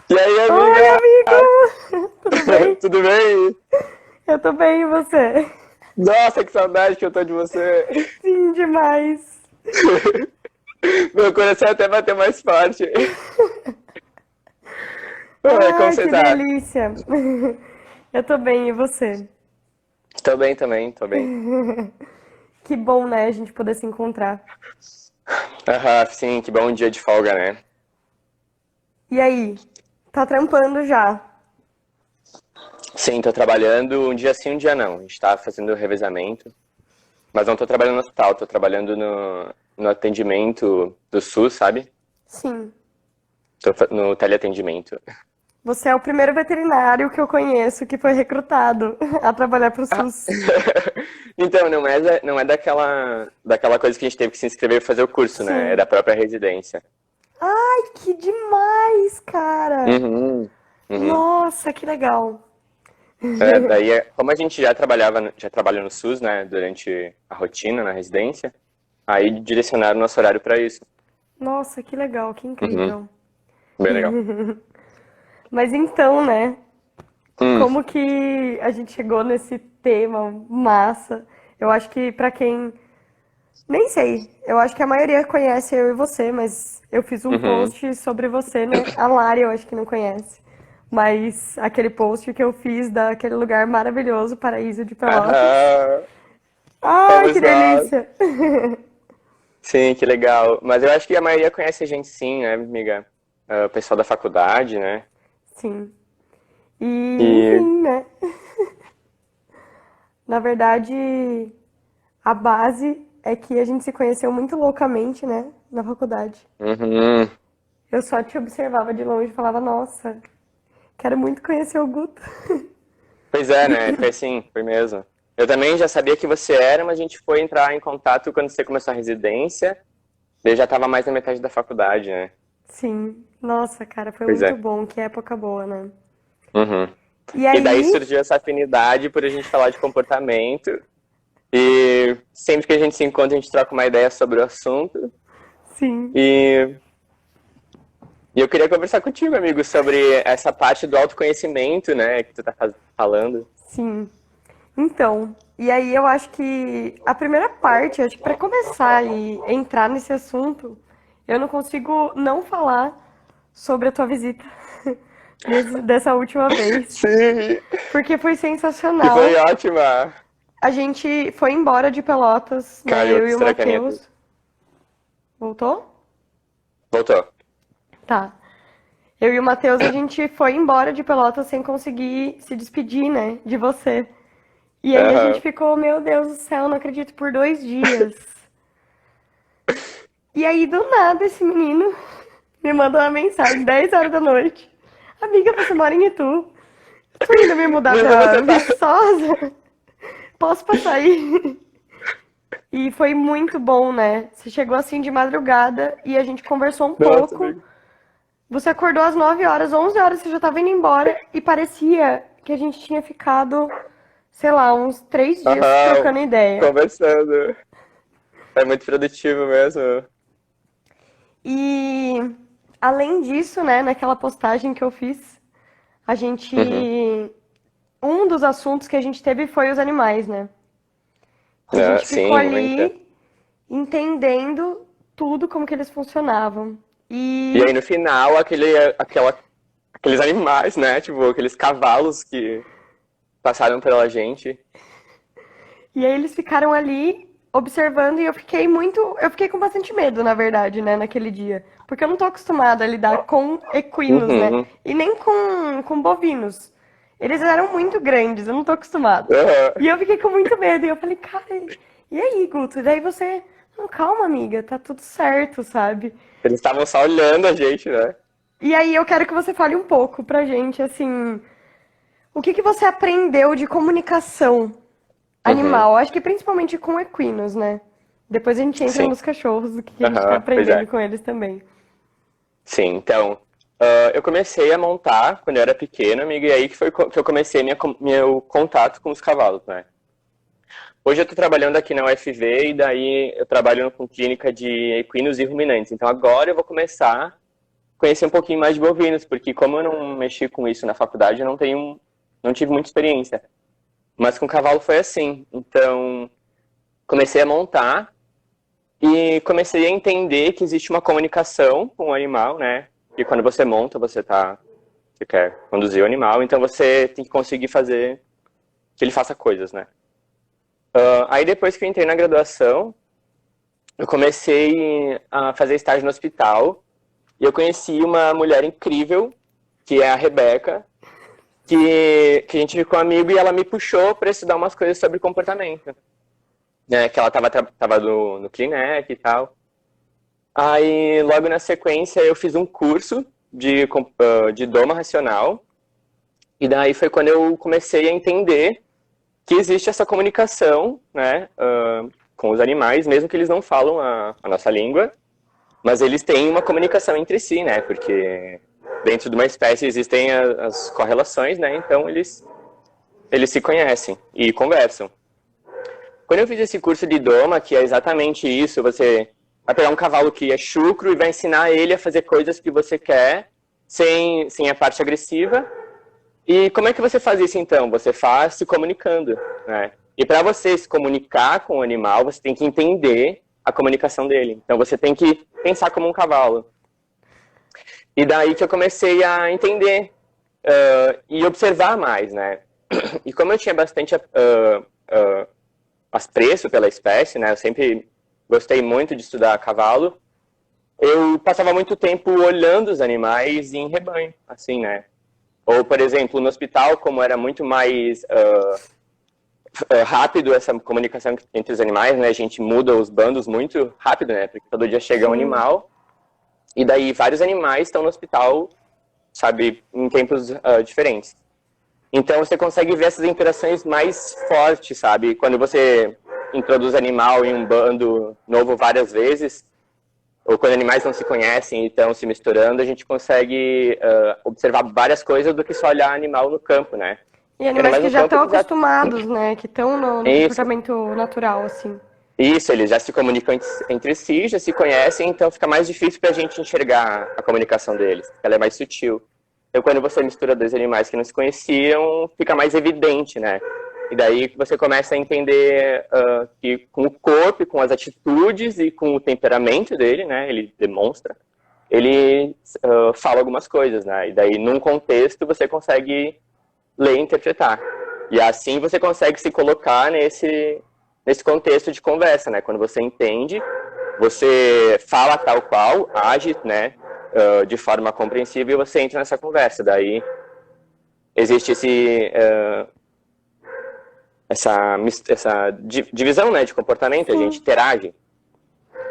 E aí, Oi, amiga? amigo! Tudo bem? Tudo bem? Eu tô bem, e você? Nossa, que saudade que eu tô de você. Sim, demais. Meu coração até bateu mais forte. Oi, como Ai, você que tá? delícia. Eu tô bem, e você? Tô bem também, tô bem. Que bom, né, a gente poder se encontrar. Aham, sim, que bom dia de folga, né? E aí? Tá trampando já? Sim, tô trabalhando um dia sim, um dia não. A gente tá fazendo revezamento, mas não tô trabalhando no hospital, tô trabalhando no atendimento do SUS, sabe? Sim. No teleatendimento. Você é o primeiro veterinário que eu conheço que foi recrutado a trabalhar pro Ah, SUS. então, não é daquela coisa que a gente teve que se inscrever e fazer o curso, né? É Sim. da própria residência. Ai, que demais, cara! Uhum, uhum. Nossa, que legal. Como a gente já já trabalhou no SUS, né, durante a rotina na residência, aí direcionaram nosso horário para isso. Nossa, que legal, que Uhum, incrível. bem legal. Mas então, né? Hum, Como que a gente chegou nesse tema massa? Eu acho que pra quem. Nem sei. Eu acho que a maioria conhece eu e você, mas eu fiz um uhum. post sobre você, né? A Lari eu acho que não conhece. Mas aquele post que eu fiz daquele lugar maravilhoso, Paraíso de Pelotas. Aham, Ai, que vamos lá. delícia! Sim, que legal. Mas eu acho que a maioria conhece a gente sim, né, amiga? O pessoal da faculdade, né? Sim. E, E, enfim, né? Na verdade, a base é que a gente se conheceu muito loucamente, né? Na faculdade. uhum. Eu só te observava de longe e falava, nossa, quero muito conhecer o Guto. Pois é, né? Foi assim, foi mesmo. Eu também já sabia que você era, mas a gente foi entrar em contato quando você começou a residência. Eu já estava mais na metade da faculdade, né? Sim, nossa, cara, foi Pois muito é. bom, que época boa, né? Uhum. E E daí aí, surgiu essa afinidade por a gente falar de comportamento. E sempre que a gente se encontra, a gente troca uma ideia sobre o assunto. sim, E, e eu queria conversar contigo, amigo, sobre essa parte do autoconhecimento, né, que tu tá falando. sim. Então, e aí eu acho que a primeira parte, acho que pra começar e entrar nesse assunto, eu não consigo não falar sobre a tua visita dessa última vez, Sim, porque foi que foi sensacional. ótima. A gente foi embora de Pelotas, né? Calhou, Eu e o será que é a minha vez? Matheus. Voltou? Voltou. Tá. Eu e o Matheus, a gente foi embora de Pelotas sem conseguir se despedir, né, de você. E aí a gente Aham. ficou, meu Deus do céu, não acredito, por 2 dias. E aí, do nada, esse menino me mandou uma mensagem, 10 horas da noite. Amiga, você mora em Itu? Eu tô indo me mudar Mas você pra tá. Viçosa? Posso passar aí? E foi muito bom, né? Você chegou assim de madrugada e a gente conversou um Nossa, pouco. amigo. Você acordou às 9 horas, 11 horas você já tava indo embora e parecia que a gente tinha ficado, sei lá, uns 3 dias Aham, trocando ideia. conversando. É muito produtivo mesmo. E além disso, né, naquela postagem que eu fiz, a gente. Uhum. Um dos assuntos que a gente teve foi os animais, né? E a Ah, gente ficou sim, muito. ali entendendo tudo como que eles funcionavam. E aí E, no final, aqueles animais, né? Tipo, aqueles cavalos que passaram pela gente. e aí eles ficaram ali observando e eu fiquei com bastante medo, na verdade, né, naquele dia. Porque eu não tô acostumada a lidar com equinos, né? Uhum. E nem com bovinos. Eles eram muito grandes, eu não tô acostumada. Aham. E eu fiquei com muito medo. E eu falei, cara, e aí, Guto? E daí você, não, calma, amiga, tá tudo certo, sabe? Eles estavam só olhando a gente, né? E aí eu quero que você fale um pouco pra gente, assim, o que que você aprendeu de comunicação Uhum. animal? Acho que principalmente com equinos, né? Depois a gente entra Sim. nos cachorros, o que que a gente tá Aham, pois aprendendo é. com eles também. Sim, então, eu comecei a montar quando eu era pequeno, amigo, e aí que foi que eu comecei meu contato com os cavalos, né? Hoje eu tô trabalhando aqui na UFV e daí eu trabalho com clínica de equinos e ruminantes. Então agora eu vou começar conhecer um pouquinho mais de bovinos, porque como eu não mexi com isso na faculdade, eu não tive muita experiência. Mas com cavalo foi assim. Então, comecei a montar e comecei a entender que existe uma comunicação com o animal, né? E quando você monta, você quer conduzir o animal, então você tem que conseguir fazer que ele faça coisas, né? Aí depois que eu entrei na graduação, eu comecei a fazer estágio no hospital e eu conheci uma mulher incrível, que é a Rebeca, que a gente ficou amigo e ela me puxou para estudar umas coisas sobre comportamento. Né, que ela tava no Clinec e tal. Aí, logo na sequência, eu fiz um curso de doma racional. E daí foi quando eu comecei a entender que existe essa comunicação, né, com os animais, mesmo que eles não falam a nossa língua, mas eles têm uma comunicação entre si, né, porque dentro de uma espécie existem as correlações, né, então eles se conhecem e conversam. Quando eu fiz esse curso de doma, que é exatamente isso, você vai pegar um cavalo que é chucro e vai ensinar ele a fazer coisas que você quer, sem a parte agressiva. E como é que você faz isso, então? Você faz se comunicando, né? E para você se comunicar com o animal, você tem que entender a comunicação dele. Então, você tem que pensar como um cavalo. E daí que eu comecei a entender e observar mais, né? E como eu tinha bastante apreço pela espécie, né? Eu sempre gostei muito de estudar cavalo. Eu passava muito tempo olhando os animais em rebanho, assim, né? Ou, por exemplo, no hospital, como era muito mais rápido essa comunicação entre os animais, né? A gente muda os bandos muito rápido, né? Porque todo dia chega um animal e daí vários animais estão no hospital, sabe, em tempos diferentes. Então você consegue ver essas interações mais fortes, sabe? Quando você introduz animal em um bando novo várias vezes, ou quando animais não se conhecem e estão se misturando, a gente consegue observar várias coisas do que só olhar animal no campo, né? E animais que já estão acostumados, né? Que estão no comportamento natural, assim. Isso, eles já se comunicam entre si, já se conhecem, então fica mais difícil para a gente enxergar a comunicação deles, ela é mais sutil. Então, quando você mistura dois animais que não se conheciam, fica mais evidente, né? E daí você começa a entender que com o corpo, com as atitudes e com o temperamento dele, né? Ele demonstra, ele fala algumas coisas, né? E daí, num contexto, você consegue ler e interpretar. E assim você consegue se colocar nesse contexto de conversa, né? Quando você entende, você fala tal qual, age, né? De forma compreensível e você entra nessa conversa. Daí existe essa divisão, né, de comportamento. Sim. A gente interage.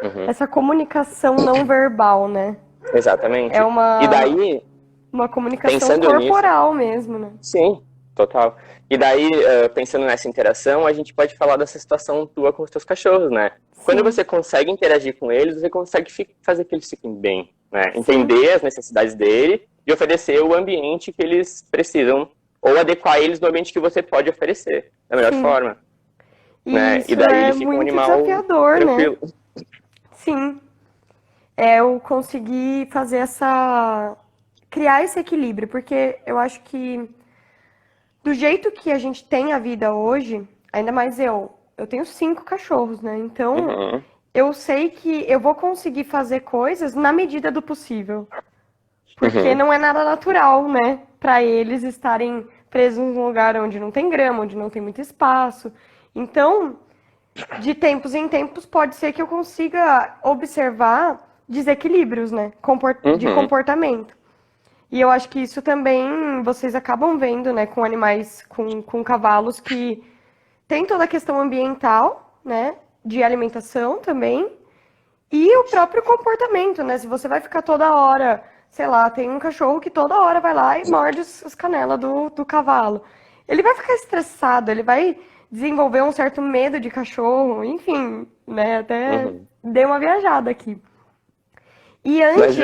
Uhum. Essa comunicação não verbal, né? Exatamente. É e daí, uma comunicação corporal mesmo, né? Sim, total. E daí, pensando nessa interação, a gente pode falar dessa situação tua com os teus cachorros, né? Sim. Quando você consegue interagir com eles, você consegue fazer que eles fiquem bem, né? Entender as necessidades dele e oferecer o ambiente que eles precisam, ou adequar eles no ambiente que você pode oferecer, da melhor forma. Né? E daí ele fica um animal desafiador, tranquilo. Né? Sim. Eu consegui fazer criar esse equilíbrio, porque eu acho que do jeito que a gente tem a vida hoje, ainda mais eu tenho 5 cachorros, né? Então, eu sei que eu vou conseguir fazer coisas na medida do possível. Porque não é nada natural, né? Para eles estarem presos num lugar onde não tem grama, onde não tem muito espaço. Então, de tempos em tempos, pode ser que eu consiga observar desequilíbrios, né? De comportamento. E eu acho que isso também vocês acabam vendo, né? Com animais, com cavalos que tem toda a questão ambiental, né? De alimentação também. E o próprio comportamento, né? Se você vai ficar toda hora... Sei lá, tem um cachorro que toda hora vai lá e morde as canelas do cavalo. Ele vai ficar estressado, ele vai desenvolver um certo medo de cachorro, enfim, né? Até dei uma viajada aqui. E antes,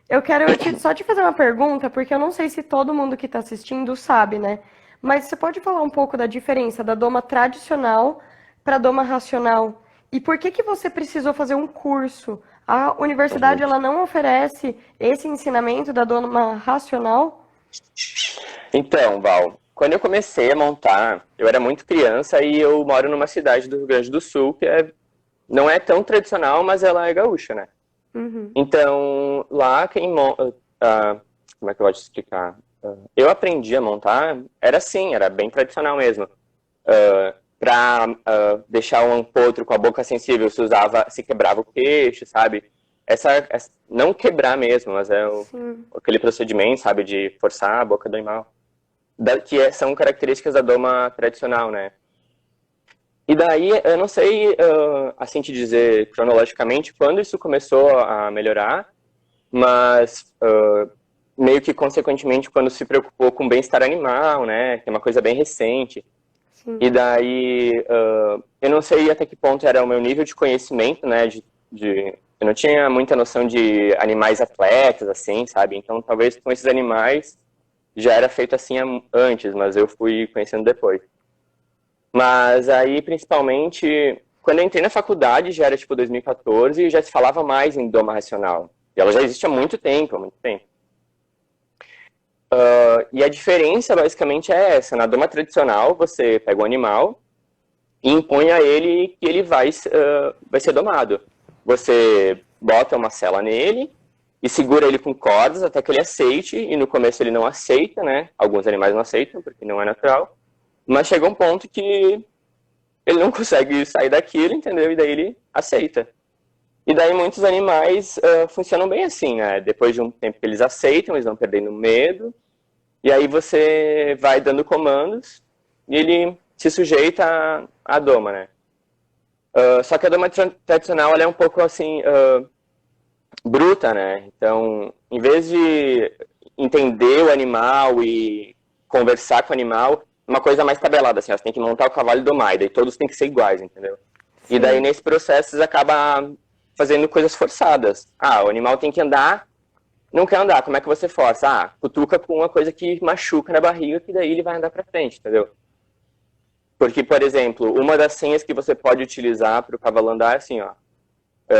eu quero só te fazer uma pergunta, porque eu não sei se todo mundo que está assistindo sabe, né? Mas você pode falar um pouco da diferença da doma tradicional para a doma racional? E por que que você precisou fazer um curso? A universidade Uhum. ela não oferece esse ensinamento da doma racional? Então, Val, quando eu comecei a montar, eu era muito criança e eu moro numa cidade do Rio Grande do Sul não é tão tradicional, mas ela é gaúcha, né? Uhum. Então, lá como é que eu vou te explicar? Eu aprendi a montar, era assim, era bem tradicional mesmo. Para deixar um potro com a boca sensível, se quebrava o queixo, sabe? Não quebrar mesmo, mas Sim. aquele procedimento, sabe, de forçar a boca do animal, são características da doma tradicional, né? E daí, eu não sei, assim te dizer cronologicamente quando isso começou a melhorar, mas meio que consequentemente quando se preocupou com o bem-estar animal, né, que é uma coisa bem recente. Sim. E daí, eu não sei até que ponto era o meu nível de conhecimento, né, eu não tinha muita noção de animais atletas, assim, sabe? Então, talvez com esses animais já era feito assim antes, mas eu fui conhecendo depois. Mas aí, principalmente, quando eu entrei na faculdade, já era tipo 2014, e já se falava mais em doma racional. E ela já existe há muito tempo, há muito tempo. E a diferença, basicamente, é essa. Na doma tradicional, você pega um animal e impõe a ele que ele vai ser domado. Você bota uma sela nele e segura ele com cordas até que ele aceite, e no começo ele não aceita, né? Alguns animais não aceitam, porque não é natural. Mas chega um ponto que ele não consegue sair daquilo, entendeu? E daí ele aceita. E daí muitos animais funcionam bem assim, né? Depois de um tempo que eles aceitam, eles vão perdendo medo, e aí você vai dando comandos e ele se sujeita à doma, né? Só que a doma tradicional ela é um pouco assim bruta, né? Então, em vez de entender o animal e conversar com o animal, uma coisa mais tabelada, assim, ó, você tem que montar o cavalo e domar, e daí todos têm que ser iguais, entendeu? E daí, Sim. nesse processo, você acaba fazendo coisas forçadas. Ah, o animal tem que andar, não quer andar, como é que você força? Ah, cutuca com uma coisa que machuca na barriga, que daí ele vai andar pra frente, entendeu? Porque, por exemplo, uma das senhas que você pode utilizar para o cavalo andar é assim, ó,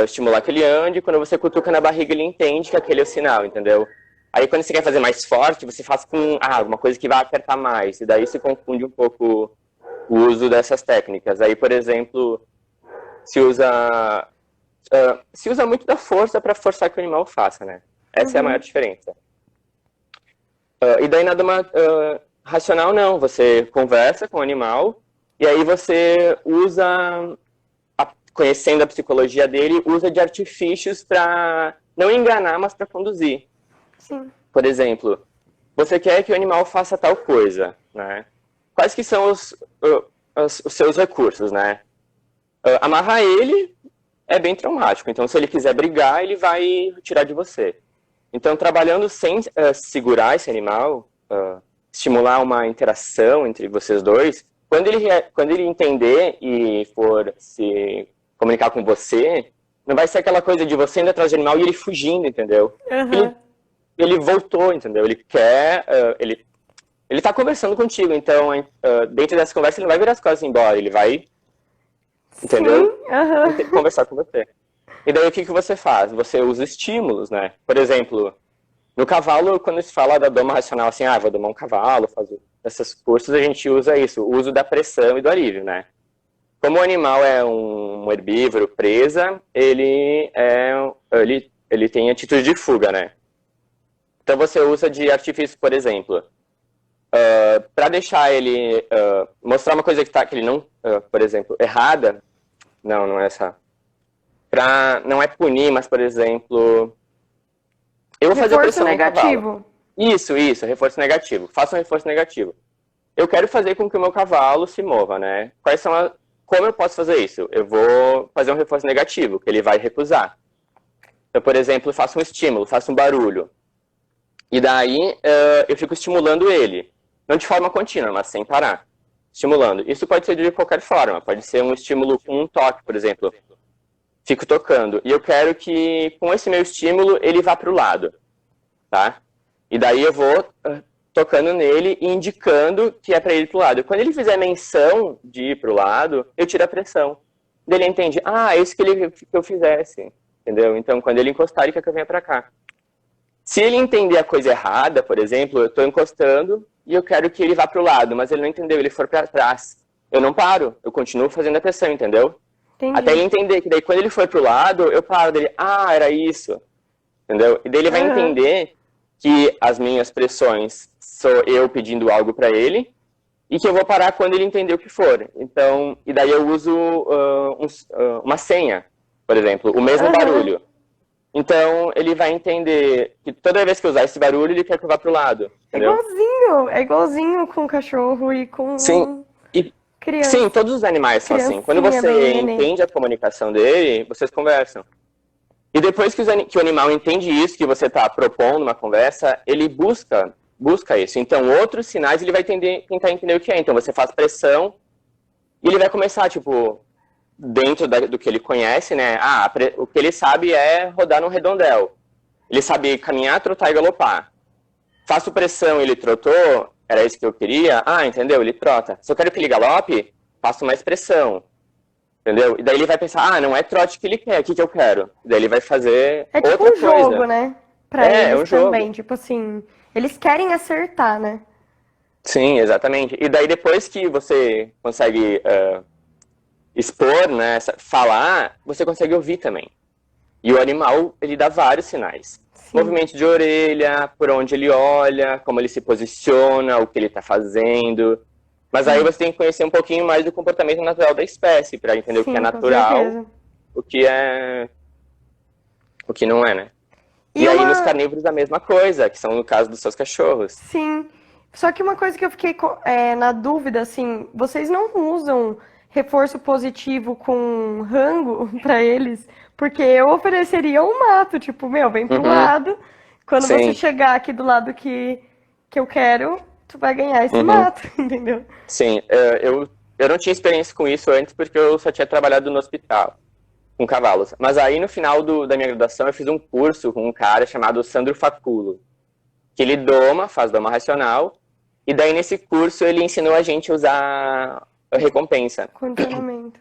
estimular que ele ande, quando você cutuca na barriga ele entende que aquele é o sinal, entendeu? Aí quando você quer fazer mais forte, você faz com alguma coisa que vai apertar mais, e daí se confunde um pouco o uso dessas técnicas. Aí, por exemplo, se usa, se usa muito da força para forçar que o animal faça, né? Essa é a maior Uhum. diferença. E daí nada mais racional não, você conversa com o animal e aí você usa, conhecendo a psicologia dele, usa de artifícios para não enganar, mas para conduzir. Sim. Por exemplo, você quer que o animal faça tal coisa, né? Quais que são os seus recursos, né? Amarrar ele é bem traumático, então se ele quiser brigar, ele vai tirar de você. Então, trabalhando sem segurar esse animal, estimular uma interação entre vocês dois, quando ele entender e for se comunicar com você, não vai ser aquela coisa de você indo atrás do animal e ele fugindo, entendeu? Aham. Ele, ele voltou, entendeu? Ele quer, ele tá conversando contigo, então dentro dessa conversa ele não vai virar as costas e ir embora, ele vai, Sim. entendeu? Aham. Conversar com você. E daí o que você faz? Você usa estímulos, né? Por exemplo, no cavalo, quando se fala da doma racional, assim, vou domar um cavalo, fazer esses cursos, a gente usa isso, o uso da pressão e do alívio, né? Como o animal é um herbívoro presa, ele tem atitude de fuga, né? Então você usa de artifícios, por exemplo, para deixar ele mostrar uma coisa que ele não, por exemplo, errada, não é essa. Não é punir, mas, por exemplo, eu vou fazer Reforço pressão no cavalo. negativo. Isso, reforço negativo. Faça um reforço negativo. Eu quero fazer com que o meu cavalo se mova, né? Como eu posso fazer isso? Eu vou fazer um reforço negativo, que ele vai recusar. Então, por exemplo, eu faço um estímulo, faço um barulho. E daí eu fico estimulando ele. Não de forma contínua, mas sem parar. Estimulando. Isso pode ser de qualquer forma. Pode ser um estímulo com um toque, por exemplo. Fico tocando. E eu quero que, com esse meu estímulo, ele vá para o lado. Tá? E daí eu vou tocando nele e indicando que é para ele ir para o lado. Quando ele fizer menção de ir para o lado, eu tiro a pressão. Daí ele entende, é isso que ele que eu fizesse, entendeu? Então, quando ele encostar, ele quer que eu venha pra cá. Se ele entender a coisa errada, por exemplo, eu tô encostando e eu quero que ele vá pro lado, mas ele não entendeu, ele for pra trás. Eu não paro, eu continuo fazendo a pressão, entendeu? Até ele Entendi. entender que daí quando ele for pro lado, eu paro dele, era isso, entendeu? E daí ele vai Aham. entender que as minhas pressões sou eu pedindo algo pra ele e que eu vou parar quando ele entender o que for. Então, e daí eu uso uma senha, por exemplo, o mesmo Aham. barulho. Então, ele vai entender que toda vez que eu usar esse barulho, ele quer que eu vá pro lado, entendeu? É igualzinho com cachorro e Sim, com e sim, criança, todos os animais são assim. Quando criancinha bem você nenê. entende a comunicação dele, vocês conversam. E depois que o animal entende isso, que você está propondo uma conversa, ele busca isso. Então, outros sinais ele vai tentar entender o que é. Então, você faz pressão e ele vai começar, tipo, dentro do que ele conhece, né? O que ele sabe é rodar num redondel. Ele sabe caminhar, trotar e galopar. Faço pressão e ele trotou, era isso que eu queria. Entendeu? Ele trota. Se eu quero que ele galope, faço mais pressão. Entendeu? E daí ele vai pensar, não é trote que ele quer, o que eu quero? E daí ele vai fazer É tipo outra um jogo, coisa. né? Pra É eles um também, jogo. tipo assim, eles querem acertar, né? Sim, exatamente. E daí depois que você consegue expor, né, falar, você consegue ouvir também. E o animal, ele dá vários sinais. Sim, Movimento de orelha, por onde ele olha, como ele se posiciona, o que ele está fazendo. Mas aí sim, você tem que conhecer um pouquinho mais do comportamento natural da espécie, para entender o que é sim, com natural, certeza. o que é, o que não é, né? E E aí nos uma, carnívoros a mesma coisa, que são no caso dos seus cachorros. sim. Só que uma coisa que eu fiquei na dúvida, assim, vocês não usam reforço positivo com rango pra eles? Porque eu ofereceria um mato, tipo, meu, vem pro Uhum, lado. Quando você sim, chegar aqui do lado que eu quero, tu vai ganhar esse uhum, mato, entendeu? sim. Eu não tinha experiência com isso antes porque eu só tinha trabalhado no hospital com cavalos. Mas aí no final da minha graduação eu fiz um curso com um cara chamado Sandro Faculo, que ele faz doma racional, e daí nesse curso ele ensinou a gente a usar a recompensa. Condicionamento.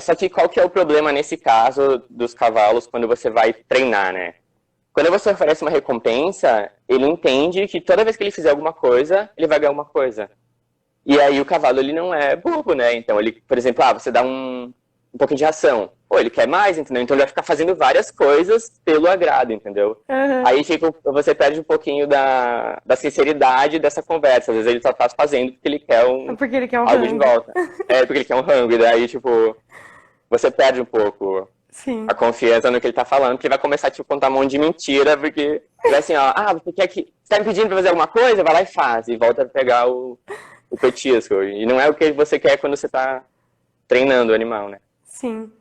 Só que qual que é o problema nesse caso dos cavalos quando você vai treinar, né? Quando você oferece uma recompensa, ele entende que toda vez que ele fizer alguma coisa, ele vai ganhar uma coisa. E aí o cavalo, ele não é bobo, né? Então, ele, por exemplo, você dá um pouquinho de ração. Pô, ele quer mais, entendeu? Então ele vai ficar fazendo várias coisas pelo agrado, entendeu? Aham. Aí, tipo, você perde um pouquinho da sinceridade dessa conversa. Às vezes ele só tá fazendo porque ele quer É porque ele quer um algo de rango. volta. Porque ele quer um rango. E daí, tipo, você perde um pouco a Sim. confiança no que ele tá falando, porque ele vai começar a te contar um monte de mentira, porque vai assim, ó, você quer que. Você tá me pedindo pra fazer alguma coisa? Vai lá e faz. E volta a pegar o petisco. E não é o que você quer quando você tá treinando o animal, né? Sim.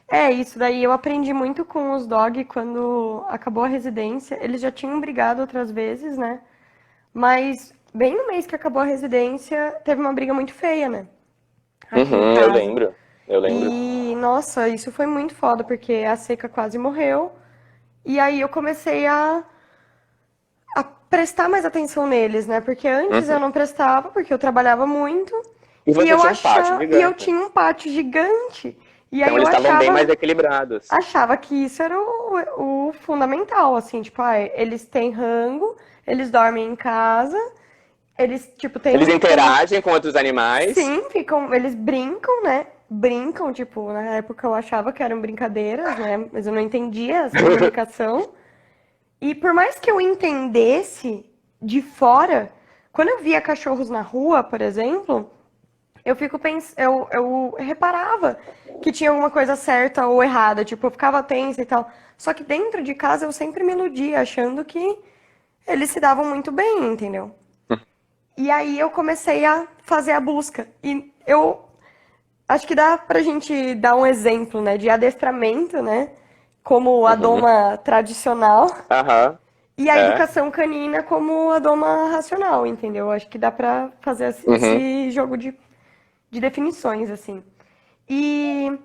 É, isso daí eu aprendi muito com os dog quando acabou a residência. Eles já tinham brigado outras vezes, né? Mas bem no mês que acabou a residência, teve uma briga muito feia, né? Aqui em Eu casa. lembro. Eu lembro. E, nossa, isso foi muito foda, porque a seca quase morreu. E aí eu comecei a prestar mais atenção neles, né? Porque antes eu Uhum. não prestava, porque eu trabalhava muito. E E você eu tinha um pátio achava, e eu gigante. tinha um pátio gigante. E Então aí eu eles estavam bem mais achava equilibrados. achava que isso era o fundamental, assim, tipo, eles têm rango, eles dormem em casa, eles, tipo, Eles têm como. interagem com outros animais. Sim, ficam, eles brincam, né? Brincam, tipo, na época eu achava que eram brincadeiras, né? Mas eu não entendia essa comunicação. E por mais que eu entendesse de fora, quando eu via cachorros na rua, por exemplo, eu fico eu reparava que tinha alguma coisa certa ou errada, tipo, eu ficava tensa e tal. Só que dentro de casa eu sempre me iludia, achando que eles se davam muito bem, entendeu? E aí eu comecei a fazer a busca. E eu acho que dá pra gente dar um exemplo, né, de adestramento, né? Como a Uhum. doma tradicional Aham. e a É. educação canina como a doma racional, entendeu? Acho que dá pra fazer Uhum. esse jogo de definições, assim. E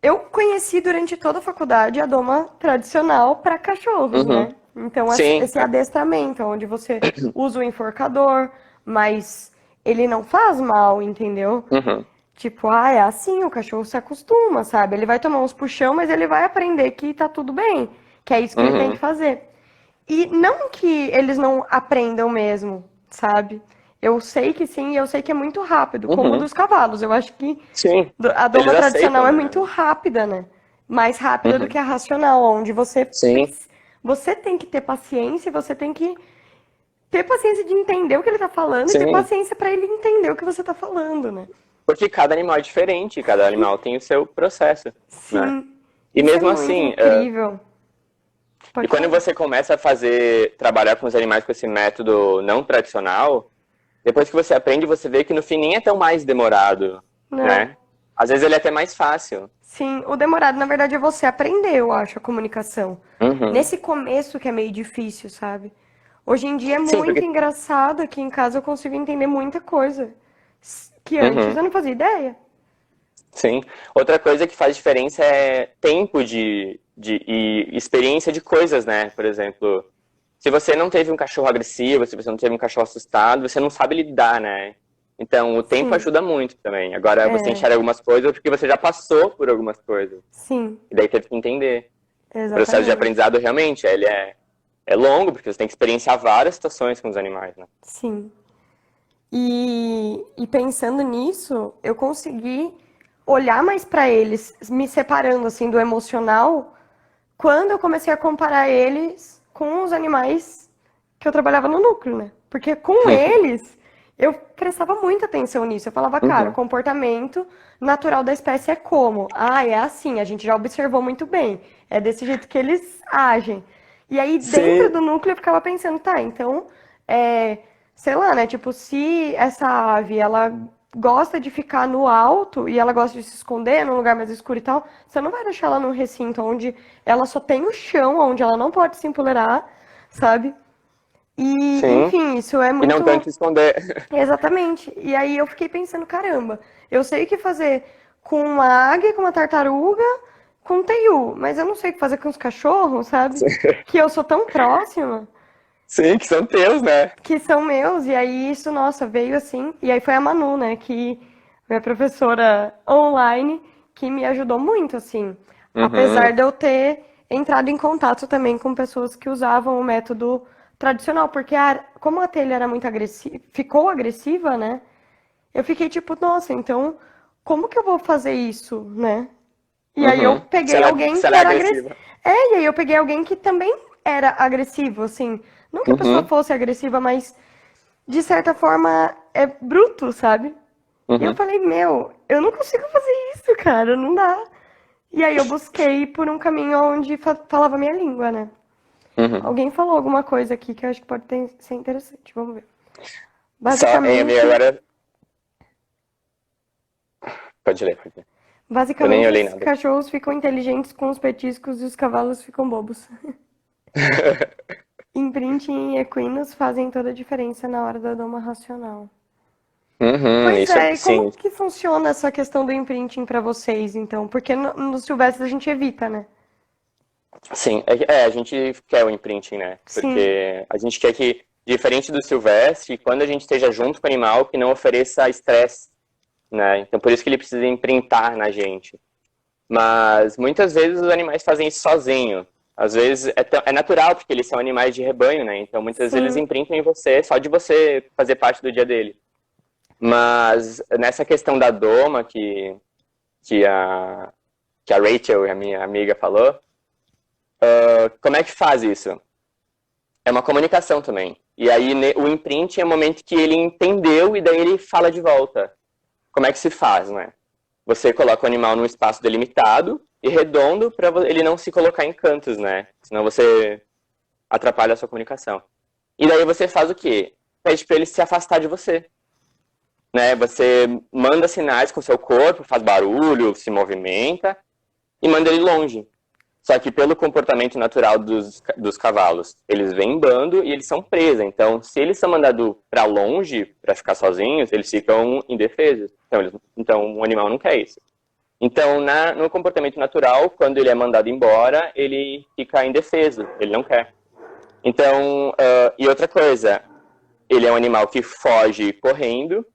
eu conheci durante toda a faculdade a doma tradicional para cachorros, Uhum. né? Então, Sim. esse adestramento, onde você usa o enforcador, mas ele não faz mal, entendeu? Uhum. Tipo, é assim, o cachorro se acostuma, sabe? Ele vai tomar uns puxão, mas ele vai aprender que tá tudo bem, que é isso que ele tem que Uhum. fazer. E não que eles não aprendam mesmo, sabe? Eu sei que sim, e eu sei que é muito rápido, como o Uhum. dos cavalos. Eu acho que Sim. a doma Eles tradicional aceitam, é né? muito rápida, né? Mais rápida do Uhum. que a racional, onde Sim. você tem que ter paciência, você tem que ter paciência de entender o que ele tá falando e ter Sim. paciência pra ele entender o que você tá falando, né? Porque cada animal é diferente, cada animal tem o seu processo, né? Sim, E isso é mesmo muito assim, incrível. e Pode quando falar. você começa a trabalhar com os animais com esse método não tradicional, depois que você aprende, você vê que no fim nem é tão mais demorado, Não. né? Às vezes ele é até mais fácil. Sim, o demorado, na verdade, é você aprender, eu acho, a comunicação. Uhum. Nesse começo que é meio difícil, sabe? Hoje em dia é Sim, muito porque. engraçado, aqui em casa eu consigo entender muita coisa que antes Uhum. eu não fazia ideia. Sim. Outra coisa que faz diferença é tempo e experiência de coisas, né? Por exemplo, se você não teve um cachorro agressivo, se você não teve um cachorro assustado, você não sabe lidar, né? Então, o tempo Sim, ajuda muito também. Agora, você é, enxerga algumas coisas porque você já passou por algumas coisas. sim, E daí teve que entender. O processo de exatamente. aprendizado realmente, é longo, porque você tem que experienciar várias situações com os animais, né? Sim. E pensando nisso, eu consegui olhar mais pra eles, me separando assim do emocional, quando eu comecei a comparar eles com os animais que eu trabalhava no núcleo, né? Porque com eles eu prestava muita atenção nisso. Eu falava, cara, o Uhum. comportamento natural da espécie é como? Ah, é assim, a gente já observou muito bem. É desse jeito que eles agem. E aí, dentro Sim. do núcleo, eu ficava pensando, tá, então, sei lá, né? Tipo, se essa ave, ela gosta de ficar no alto e ela gosta de se esconder num lugar mais escuro e tal, você não vai deixar ela num recinto onde ela só tem o chão, onde ela não pode se empolerar, sabe? E, Sim. enfim, isso é E não muito. tanto esconder. Exatamente. E aí eu fiquei pensando, caramba, eu sei o que fazer com uma águia, com uma tartaruga, com um teiu, mas eu não sei o que fazer com os cachorros, sabe? Que eu sou tão próxima, Sim, que são teus, né? que são meus, e aí isso, nossa, veio assim. E aí foi a Manu, né, que minha professora online, que me ajudou muito, assim. Apesar Uhum. de eu ter entrado em contato também com pessoas que usavam o método tradicional, porque como a telha era muito agressiva, ficou agressiva, né? Eu fiquei tipo, nossa, então como que eu vou fazer isso, né? E aí eu Uhum. peguei alguém Se que ela é era agressivo. agressiva. E aí eu peguei alguém que também era agressivo, assim. Não que a pessoa Uhum. fosse agressiva, mas de certa forma é bruto, sabe? E eu Uhum. falei, meu, eu não consigo fazer isso, cara, não dá. E aí eu busquei por um caminho onde falava a minha língua, né? Uhum. Alguém falou alguma coisa aqui que eu acho que pode ser interessante, vamos ver. Só, hein, amiga, Basicamente, agora. Pode ler, pode ler. Eu nem basicamente olhei os nada. cachorros ficam inteligentes com os petiscos e os cavalos ficam bobos. Imprinting e equinos fazem toda a diferença na hora da doma racional. Uhum, Pois isso é. é, e como Sim, que funciona essa questão do imprinting pra vocês, então? Porque no silvestre a gente evita, né? sim. A gente quer o imprinting, né? Sim, Porque a gente quer que, diferente do silvestre, quando a gente esteja junto com o animal, que não ofereça estresse, né? Então, por isso que ele precisa imprintar na gente. Mas muitas vezes os animais fazem isso sozinho. Às vezes é natural, porque eles são animais de rebanho, né? Então muitas vezes eles sim, imprintam em você só de você fazer parte do dia dele. Mas nessa questão da doma que, a, que a Rachel, a minha amiga, falou, como é que faz isso? É uma comunicação também. E aí o imprint é o momento que ele entendeu e daí ele fala de volta. Como é que se faz, né? Você coloca o animal num espaço delimitado e redondo para ele não se colocar em cantos, né? Senão você atrapalha a sua comunicação. E daí você faz o quê? Pede para ele se afastar de você, né? Você manda sinais com o seu corpo, faz barulho, se movimenta e manda ele longe. Só que pelo comportamento natural dos cavalos, eles vêm em bando e eles são presa. Então, se eles são mandados para longe para ficar sozinhos, eles ficam indefesos. Então, o animal não quer isso. Então, no comportamento natural, quando ele é mandado embora, ele fica indefeso, ele não quer. Então, e outra coisa, ele é um animal que foge correndo,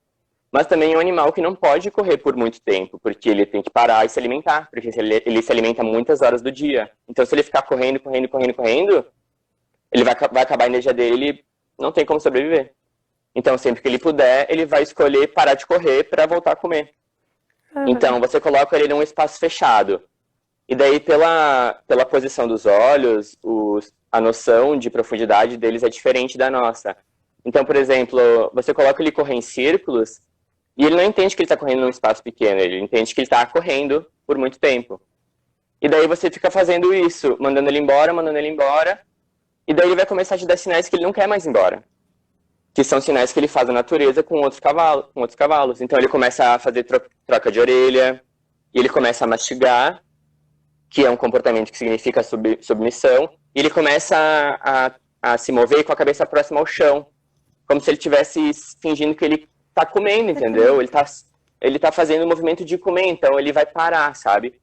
Mas também é um animal que não pode correr por muito tempo, porque ele tem que parar e se alimentar, porque ele se alimenta muitas horas do dia. Então, se ele ficar correndo, correndo, correndo, correndo, ele vai acabar a energia dele e não tem como sobreviver. Então, sempre que ele puder, ele vai escolher parar de correr para voltar a comer. Então, você coloca ele num espaço fechado. E daí, pela posição dos olhos, a noção de profundidade deles é diferente da nossa. Então, por exemplo, você coloca ele correr em círculos e ele não entende que ele está correndo num espaço pequeno, ele entende que ele está correndo por muito tempo. E daí você fica fazendo isso, mandando ele embora, e daí ele vai começar a te dar sinais que ele não quer mais ir embora. Que são sinais que ele faz na natureza com outros cavalos. Então ele começa a fazer troca de orelha, e ele começa a mastigar, que é um comportamento que significa submissão, e ele começa a se mover com a cabeça próxima ao chão, como se ele estivesse fingindo que ele tá comendo, entendeu? Ele tá fazendo o movimento de comer, então ele vai parar, sabe?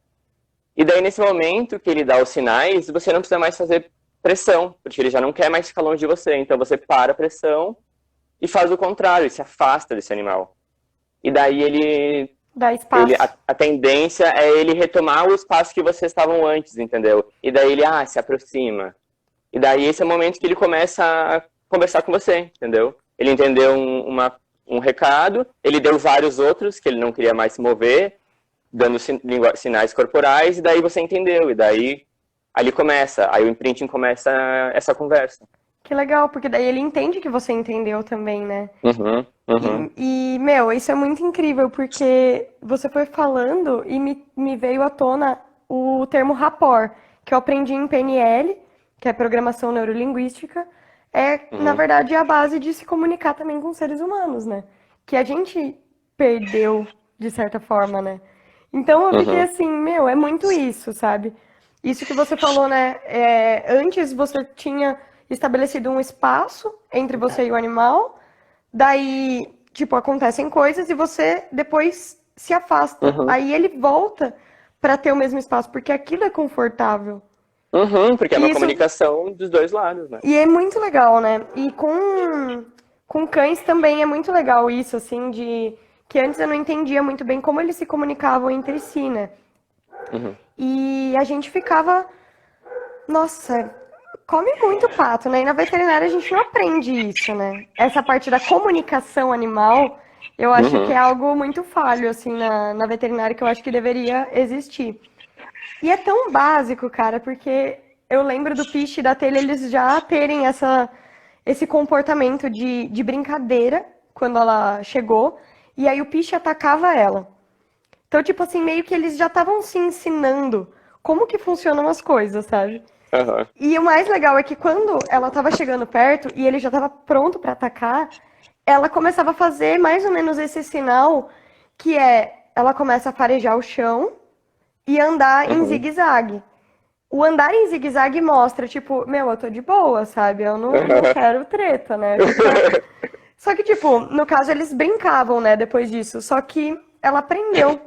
E daí, nesse momento que ele dá os sinais, você não precisa mais fazer pressão, porque ele já não quer mais ficar longe de você. Então você para a pressão e faz o contrário, se afasta desse animal. E daí Dá espaço. a tendência é ele retomar o espaço que vocês estavam antes, entendeu? E daí ele se aproxima. E daí esse é o momento que ele começa a conversar com você, entendeu? Ele entendeu um recado, ele deu vários outros que ele não queria mais se mover, dando sinais corporais, e daí você entendeu. E daí ali começa, aí o imprinting começa essa conversa. Que legal, porque daí ele entende que você entendeu também, né? Uhum. Meu, isso é muito incrível, porque você foi falando e me veio à tona o termo rapport, que eu aprendi em PNL, que é Programação Neurolinguística. Na verdade, a base de se comunicar também com seres humanos, né? Que a gente perdeu, de certa forma, né? Então eu fiquei assim, meu, é muito isso, sabe? Isso que você falou, né? Antes você tinha estabelecido um espaço entre você e o animal, daí, tipo, acontecem coisas e você depois se afasta. Aí ele volta para ter o mesmo espaço, porque aquilo é confortável. Porque é uma comunicação dos dois lados, né? E é muito legal, né? E com cães também é muito legal isso, assim, de que antes eu não entendia muito bem como eles se comunicavam entre si, né? E a gente ficava, nossa, come muito pato, né? E na veterinária a gente não aprende isso, né? Essa parte da comunicação animal, eu acho que é algo muito falho, assim, na veterinária, que eu acho que deveria existir. E é tão básico, cara, porque eu lembro do Piche e da Telha, eles já terem esse comportamento de brincadeira quando ela chegou, e aí o Piche atacava ela. Então, tipo assim, meio que eles já estavam se ensinando como que funcionam as coisas, sabe? E o mais legal é que quando ela tava chegando perto e ele já tava pronto pra atacar, ela começava a fazer mais ou menos esse sinal, que ela começa a farejar o chão e andar em zigue-zague. O andar em zigue-zague mostra, tipo, meu, eu tô de boa, sabe? Eu não quero treta, né? Só que, tipo, no caso eles brincavam, né, depois disso. Só que ela aprendeu.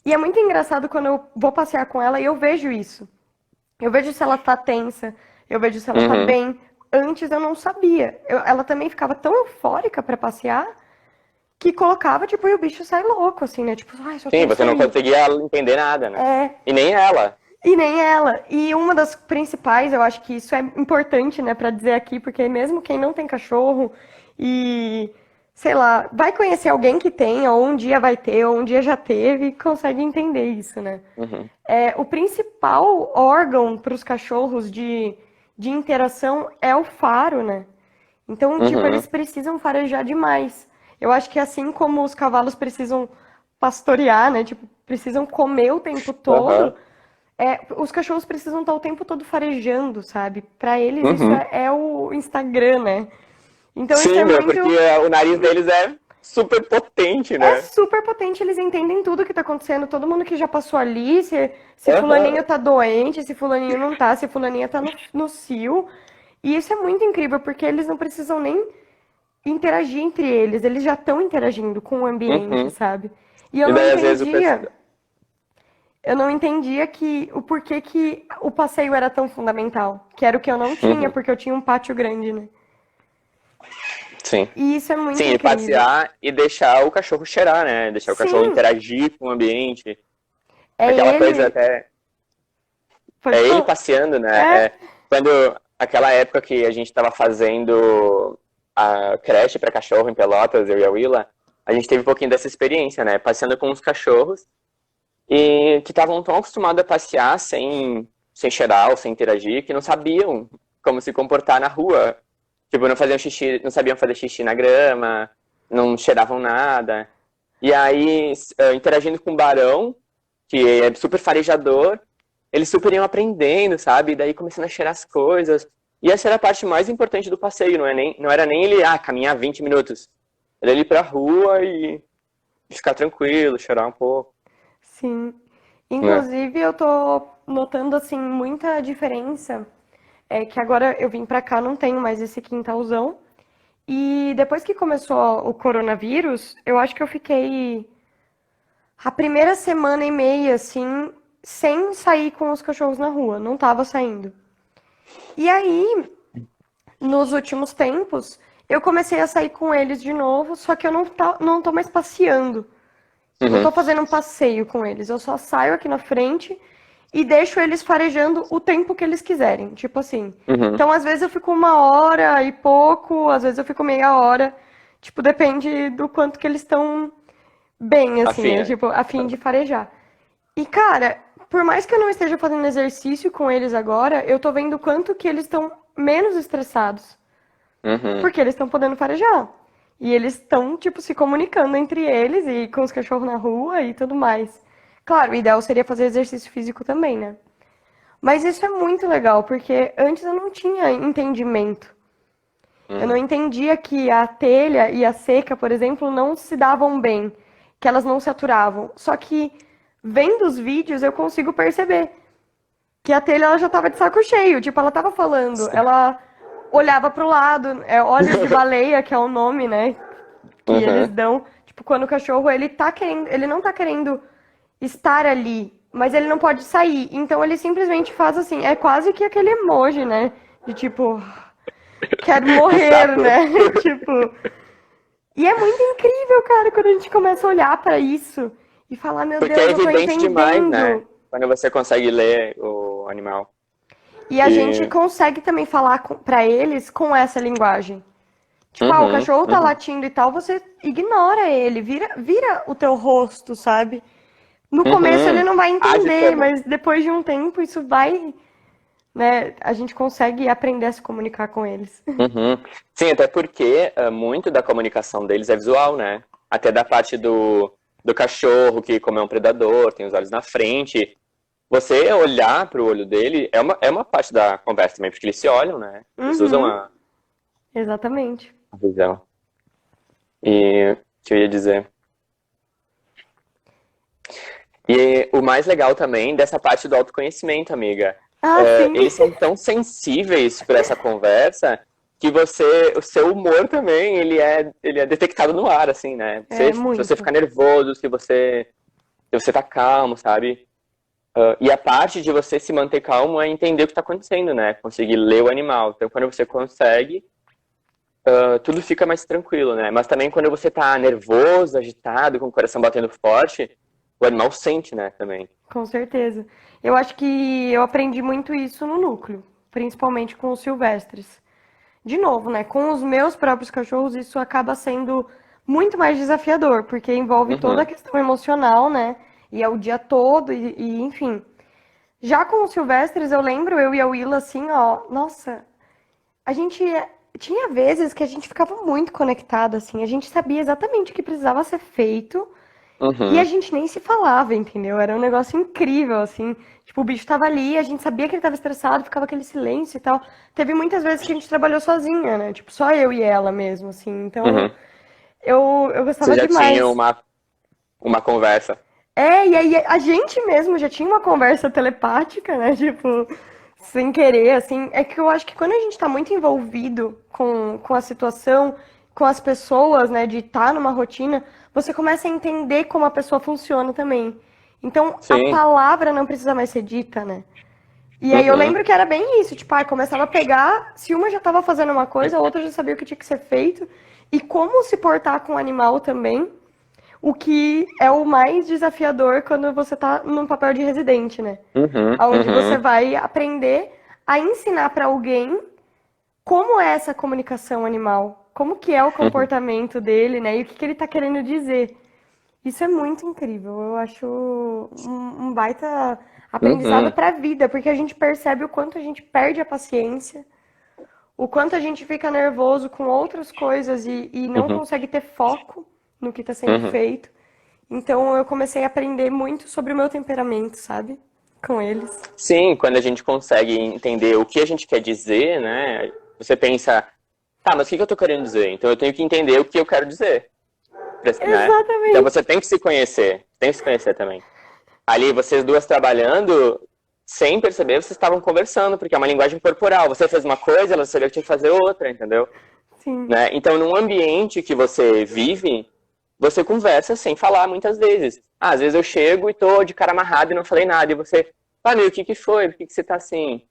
E é muito engraçado quando eu vou passear com ela e eu vejo isso. Eu vejo se ela tá tensa, eu vejo se ela tá bem. Antes eu não sabia. Ela também ficava tão eufórica pra passear que colocava, tipo, e o bicho sai louco, assim, né? Tipo, só Sim, você não conseguia entender nada, né? E nem ela. E nem ela. E uma das principais, eu acho que isso é importante, né, pra dizer aqui, porque mesmo quem não tem cachorro e, sei lá, vai conhecer alguém que tem, ou um dia vai ter, ou um dia já teve, consegue entender isso, né? O principal órgão para os cachorros de interação é o faro, né? Então, tipo, eles precisam farejar demais. Eu acho que assim como os cavalos precisam pastorear, né? Tipo, precisam comer o tempo todo, os cachorros precisam estar o tempo todo farejando, sabe? Pra eles isso é o Instagram, né? Então Sim, isso é muito... porque o nariz deles é super potente, né? É super potente, eles entendem tudo que tá acontecendo, todo mundo que já passou ali, se fulaninho tá doente, se fulaninho não tá, se fulaninha tá no cio. E isso é muito incrível, porque eles não precisam nem interagir entre eles, eles já estão interagindo com o ambiente, sabe? E eu não daí, às vezes, entendia... Eu não entendia o porquê que o passeio era tão fundamental. Que era o que eu não tinha, porque eu tinha um pátio grande, né? Sim. E isso é muito Sim, e incrível. passear e deixar o cachorro cheirar, né? Deixar o cachorro Sim, interagir com o ambiente. é Aquela coisa ele. até. Pode É ele falar. passeando, né? É? Quando aquela época que a gente estava fazendo a creche para cachorro em Pelotas, eu e a Willa, a gente teve um pouquinho dessa experiência, né? Passeando com os cachorros e que estavam tão acostumados a passear sem cheirar ou sem interagir, que não sabiam como se comportar na rua. Tipo, não faziam xixi, não sabiam fazer xixi na grama, não cheiravam nada. E aí, interagindo com o Barão, que é super farejador, eles super iam aprendendo, sabe? E daí começando a cheirar as coisas. E essa era a parte mais importante do passeio, não era nem ele, caminhar 20 minutos. Era ele ir pra rua e ficar tranquilo, cheirar um pouco, Sim. né? Inclusive, eu tô notando, assim, muita diferença. É que agora eu vim pra cá, não tenho mais esse quintalzão. E depois que começou o coronavírus, eu acho que eu fiquei a primeira semana e meia, assim, sem sair com os cachorros na rua. Não tava saindo. E aí, nos últimos tempos, eu comecei a sair com eles de novo, só que eu não tô mais passeando. Não Uhum, tô fazendo um passeio com eles. Eu só saio aqui na frente e deixo eles farejando o tempo que eles quiserem. Tipo assim. uhum. Então, às vezes eu fico 1 hora e pouco, às vezes eu fico meia hora. Tipo, depende do quanto que eles estão bem, assim, Afim, né? né? Tipo, a fim de farejar. E, cara, por mais que eu não esteja fazendo exercício com eles agora, eu tô vendo o quanto que eles estão menos estressados. Uhum, Porque eles estão podendo farejar. E eles estão, tipo, se comunicando entre eles e com os cachorros na rua e tudo mais. Claro, o ideal seria fazer exercício físico também, né? Mas isso é muito legal, porque antes eu não tinha entendimento. Eu não uhum. entendia que a telha e a seca, por exemplo, não se davam bem, que elas não se aturavam. Só que vendo os vídeos eu consigo perceber que a telha ela já tava de saco cheio, tipo, ela tava falando, ela olhava pro lado, olhos de baleia, que é o nome, né, que eles Uhum. dão, tipo, quando o cachorro, ele tá querendo, ele não tá querendo estar ali, mas ele não pode sair, então ele simplesmente faz assim, é quase que aquele emoji, né, de tipo, quero Que morrer, saco. né, tipo, e é muito incrível, cara, quando a gente começa a olhar pra isso e falar, meu Porque Deus, é eu tô evidente demais, né? entendendo. Quando você consegue ler o animal. E a gente E... consegue também falar pra eles com essa linguagem. Tipo, o Uhum, cachorro tá uhum. latindo e tal, você ignora ele, vira o teu rosto, sabe? No começo ele Uhum. não vai Age entender, como. mas depois de um tempo isso vai, né? A gente consegue aprender a se comunicar com eles. Uhum. Sim, até porque muito da comunicação deles é visual, né? Até da parte do cachorro, que como é um predador, tem os olhos na frente. Você olhar para o olho dele é uma parte da conversa também, porque eles se olham, né? Eles usam Uhum, exatamente. a visão. E o que eu ia dizer? E o mais legal também dessa parte do autoconhecimento, amiga. Ah, sim. Eles são tão sensíveis para essa conversa que o seu humor também, ele é detectado no ar, assim, né? É Se você muito. ficar nervoso, se você tá calmo, sabe? E a parte de você se manter calmo é entender o que tá acontecendo, né? Conseguir ler o animal. Então, quando você consegue, tudo fica mais tranquilo, né? Mas também quando você tá nervoso, agitado, com o coração batendo forte, o animal sente, né, também. Com certeza. Eu acho que eu aprendi muito isso no núcleo, principalmente com os silvestres. De novo, né? Com os meus próprios cachorros, isso acaba sendo muito mais desafiador, porque envolve toda a Uhum. questão emocional, né? E é o dia todo, enfim. Já com os silvestres, eu lembro, eu e a Willa, assim, ó, nossa, a gente tinha vezes que a gente ficava muito conectado, assim, a gente sabia exatamente o que precisava ser feito e a Uhum. gente nem se falava, entendeu? Era um negócio incrível, assim. Tipo, o bicho tava ali, a gente sabia que ele tava estressado, ficava aquele silêncio e tal. Teve muitas vezes que a gente trabalhou sozinha, né? Tipo, só eu e ela mesmo, assim. Então, Uhum. eu Você gostava já tinha demais. uma conversa. É, e aí a gente mesmo já tinha uma conversa telepática, né? Tipo, sem querer, assim. É que eu acho que quando a gente tá muito envolvido com a situação, com as pessoas, né, de estar numa rotina, você começa a entender como a pessoa funciona também. Então, a Sim. palavra não precisa mais ser dita, né? E aí eu Uhum. lembro que era bem isso, tipo, começava a pegar, se uma já tava fazendo uma coisa, a outra já sabia o que tinha que ser feito, e como se portar com o animal também, o que é o mais desafiador quando você está num papel de residente, né? Uhum, Onde você uhum, vai aprender a ensinar para alguém como é essa comunicação animal, como que é o uhum, comportamento dele, né? E o que que ele está querendo dizer. Isso é muito incrível. Eu acho um baita aprendizado uhum, para a vida, porque a gente percebe o quanto a gente perde a paciência, o quanto a gente fica nervoso com outras coisas e não uhum, consegue ter foco no que está sendo uhum. feito. Então eu comecei a aprender muito sobre o meu temperamento, sabe? Com eles. Sim, quando a gente consegue entender o que a gente quer dizer, né? Você pensa, tá, mas o que que eu tô querendo dizer? Então eu tenho que entender o que eu quero dizer, né? Então Exatamente. você tem que se conhecer também. Ali, vocês duas trabalhando, sem perceber, vocês estavam conversando, porque é uma linguagem corporal. Você fez uma coisa, ela sabia que tinha que fazer outra, entendeu? Sim. Né? Então, num ambiente que você vive, você conversa sem falar muitas vezes. Ah, às vezes eu chego e tô de cara amarrado e não falei nada, e você, ah, meu, o que que foi? Por que que você tá assim?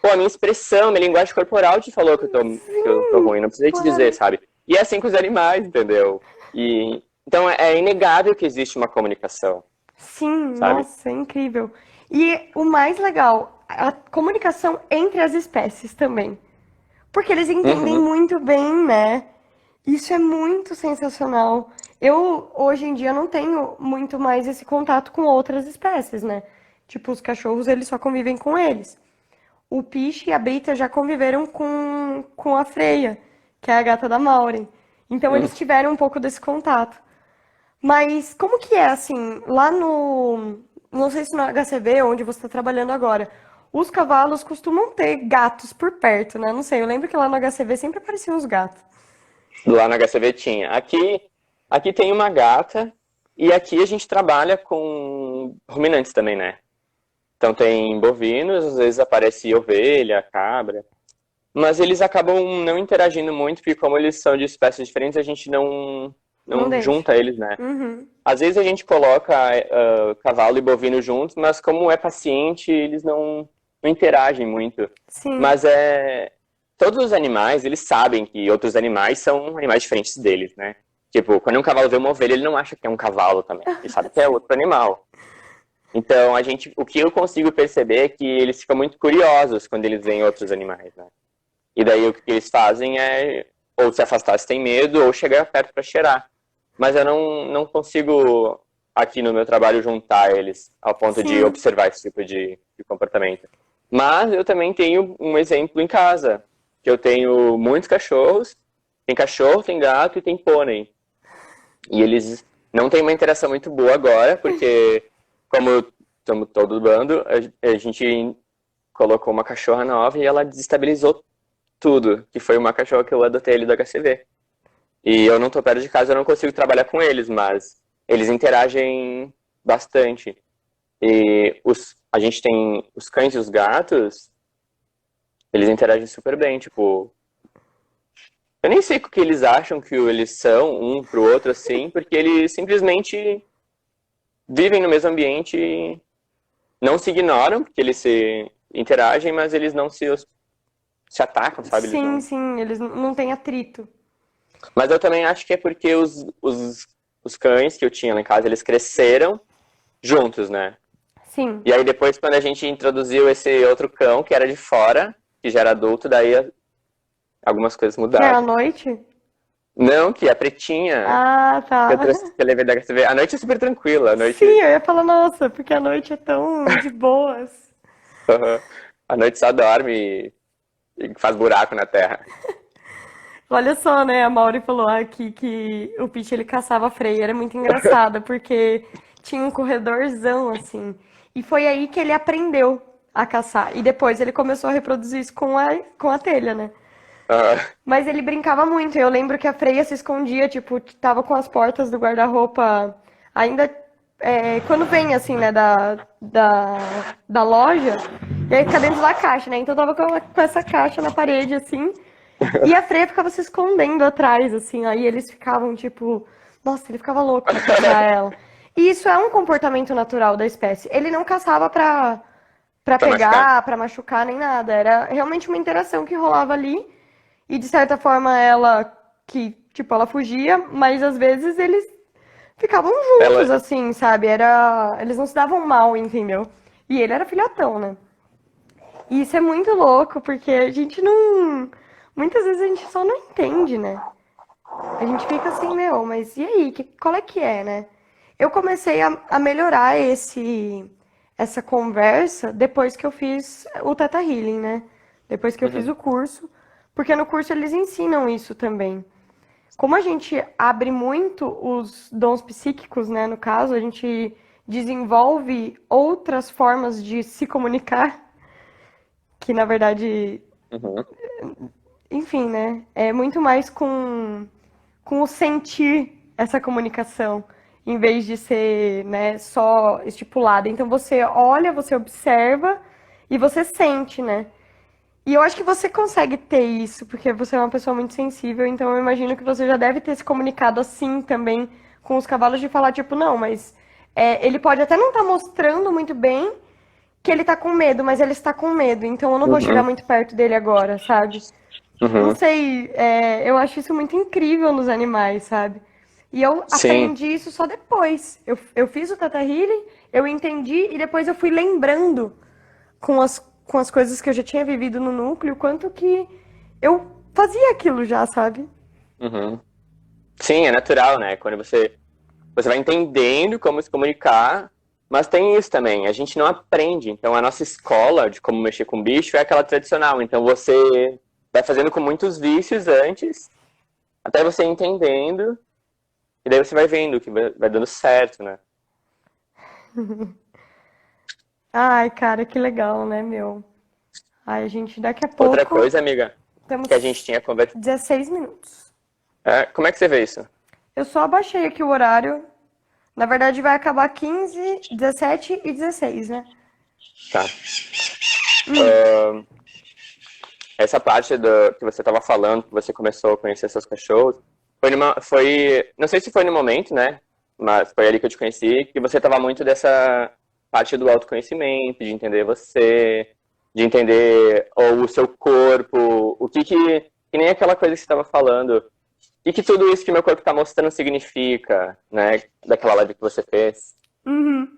Pô, a minha expressão, minha linguagem corporal te falou que eu tô Sim, ruim, não precisei te dizer, claro. sabe? E é assim com os animais, entendeu? E, então, é inegável que existe uma comunicação, Sim, sabe? nossa, é incrível. E o mais legal, a comunicação entre as espécies também. Porque eles entendem Uhum, muito bem, né? Isso é muito sensacional. Eu, hoje em dia, não tenho muito mais esse contato com outras espécies, né? Tipo, os cachorros, eles só convivem com eles. O Piche e a Brita já conviveram com a Freya, que é a gata da Maureen. Então, uhum. eles tiveram um pouco desse contato. Mas como que é, assim, lá no... Não sei se no HCV, onde você está trabalhando agora, os cavalos costumam ter gatos por perto, né? Não sei, eu lembro que lá no HCV sempre apareciam os gatos. Lá na HCV tinha. Aqui tem uma gata e aqui a gente trabalha com ruminantes também, né? Então tem bovinos, às vezes aparece ovelha, cabra, mas eles acabam não interagindo muito porque como eles são de espécies diferentes, a gente Não não deixa. junta eles, né? Uhum. Às vezes a gente coloca cavalo e bovino juntos, mas como é paciente, eles não interagem muito. Sim, Mas todos os animais, eles sabem que outros animais são animais diferentes deles, né? Tipo, quando um cavalo vê uma ovelha, ele não acha que é um cavalo também. Ele sabe que é outro animal. Então, o que eu consigo perceber é que eles ficam muito curiosos quando eles veem outros animais, né? E daí o que eles fazem é ou se afastar se tem medo ou chegar perto para cheirar. Mas eu não consigo aqui no meu trabalho juntar eles ao ponto de sim, observar esse tipo de comportamento. Mas eu também tenho um exemplo em casa, que eu tenho muitos cachorros, tem cachorro, tem gato e tem pônei. E eles não têm uma interação muito boa agora, porque como estamos todo bando, a gente colocou uma cachorra nova e ela desestabilizou tudo, que foi uma cachorra que eu adotei ali do HCV. E eu não tô perto de casa, eu não consigo trabalhar com eles, mas eles interagem bastante. E a gente tem os cães e os gatos, eles interagem super bem, tipo, eu nem sei o que eles acham que eles são um pro outro assim, porque eles simplesmente vivem no mesmo ambiente e não se ignoram, porque eles se interagem, mas eles não se atacam, sabe? Eles sim, não. sim, eles não têm atrito. Mas eu também acho que é porque os cães que eu tinha lá em casa, eles cresceram juntos, né? Sim. E aí depois, quando a gente introduziu esse outro cão, que era de fora, que já era adulto, daí algumas coisas Que é à mudaram. noite? Não, que a pretinha, Ah, que tá. eu trouxe, que eu levei da HTV. A noite é super tranquila, a Sim, noite, eu ia falar, nossa, porque a noite é tão de boas. a noite só dorme e faz buraco na terra. Olha só, né? A Mauri falou aqui que o Pete ele caçava freia. Era muito engraçado, porque tinha um corredorzão assim. E foi aí que ele aprendeu a caçar. E depois ele começou a reproduzir isso com a telha, né? Ah, Mas ele brincava muito. Eu lembro que a Freia se escondia, tipo, tava com as portas do guarda-roupa ainda. Quando vem, assim, né, da loja, e aí fica dentro da caixa, né? Então tava com essa caixa na parede, assim, e a Freia ficava se escondendo atrás, assim, aí eles ficavam, tipo, nossa, ele ficava louco pra caçar ela. E isso é um comportamento natural da espécie. Ele não caçava pra pra machucar. pegar, pra machucar, nem nada. Era realmente uma interação que rolava ali. E de certa forma ela, que tipo, ela fugia, mas às vezes eles ficavam Ela. juntos, assim, sabe? Eles não se davam mal, entendeu? E ele era filhotão, né? E isso é muito louco, porque a gente não. Muitas vezes a gente só não entende, né? A gente fica assim, meu, mas e aí? Qual é que é, né? Eu comecei a melhorar essa conversa depois que eu fiz o Theta Healing, né? Depois que eu fiz Uhum, o curso, porque no curso eles ensinam isso também. Como a gente abre muito os dons psíquicos, né? No caso, a gente desenvolve outras formas de se comunicar, que na verdade, uhum. enfim, né? É muito mais com o sentir essa comunicação, em vez de ser, né, só estipulada. Então você olha, você observa e você sente, né? E eu acho que você consegue ter isso, porque você é uma pessoa muito sensível, então eu imagino que você já deve ter se comunicado assim também com os cavalos de falar, tipo, não, mas ele pode até não estar mostrando muito bem que ele tá com medo, mas ele está com medo, então eu não vou chegar Uhum, muito perto dele agora, sabe? Não uhum. sei, eu acho isso muito incrível nos animais, sabe? E eu Sim, aprendi isso só depois. Eu fiz o Tata Healing, eu entendi e depois eu fui lembrando com as coisas que eu já tinha vivido no núcleo, quanto que eu fazia aquilo já, sabe? uhum. Sim, é natural, né? Quando você vai entendendo como se comunicar, mas tem isso também, a gente não aprende. Então, a nossa escola de como mexer com bicho é aquela tradicional. Então, você vai fazendo com muitos vícios antes, até você ir entendendo, e daí você vai vendo que vai dando certo, né? Ai, cara, que legal, né, meu? Ai, a gente, daqui a Outra pouco coisa, amiga, que a gente temos tinha conversa. 16 minutos. Como é que você vê isso? Eu só abaixei aqui o horário. Na verdade, vai acabar 15, 17 e 16, né? Tá. Essa parte que você estava falando, que você começou a conhecer seus cachorros, não sei se foi no momento, né? Mas foi ali que eu te conheci, que você estava muito dessa parte do autoconhecimento, de entender você, de entender o seu corpo, que nem aquela coisa que você estava falando, que tudo isso que meu corpo está mostrando significa, né? Daquela live que você fez. Uhum.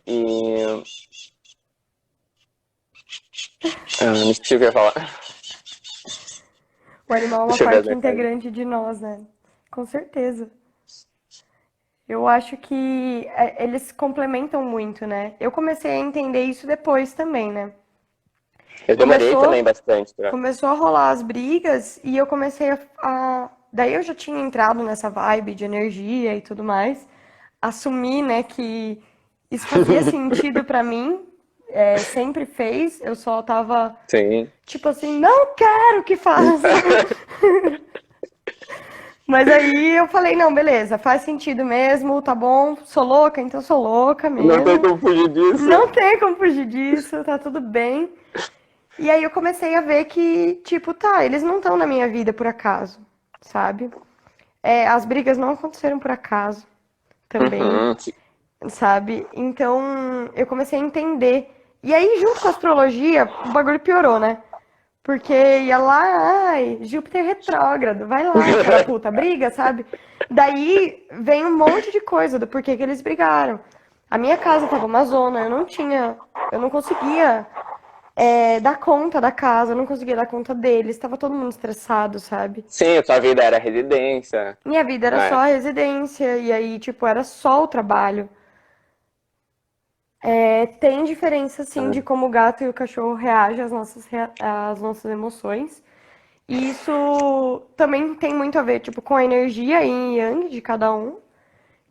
E não sei o que eu ia falar. O animal é uma Deixa eu ver as parte mensagens. integrante de nós, né? Com certeza. Eu acho que eles complementam muito, né? Eu comecei a entender isso depois também, né? Eu demorei também Começou, bastante pra. começou a rolar as brigas e eu comecei daí eu já tinha entrado nessa vibe de energia e tudo mais. Assumi, né, que isso fazia sentido pra mim, sempre fez. Eu só tava Sim. tipo assim, não quero que faça. Mas aí eu falei, não, beleza, faz sentido mesmo, tá bom, sou louca, então sou louca Não tem mesmo. como fugir disso. Não tem como fugir disso, tá tudo bem. E aí eu comecei a ver que, tipo, tá, eles não estão na minha vida por acaso, sabe? As brigas não aconteceram por acaso também, Uhum. sabe? Então eu comecei a entender. E aí, junto com a astrologia, o bagulho piorou, né? Porque ia lá, ai, Júpiter retrógrado, vai lá, filha da puta, briga, sabe? Daí vem um monte de coisa do porquê que eles brigaram. A minha casa tava uma zona, eu não conseguia dar conta da casa, eu não conseguia dar conta deles, tava todo mundo estressado, sabe? Sim, a sua vida era residência. Minha vida era só É. a residência, e aí, tipo, era só o trabalho. Tem diferença, sim, de Ah, como o gato e o cachorro reagem às nossas emoções. E isso também tem muito a ver, tipo, com a energia yin e yang de cada um.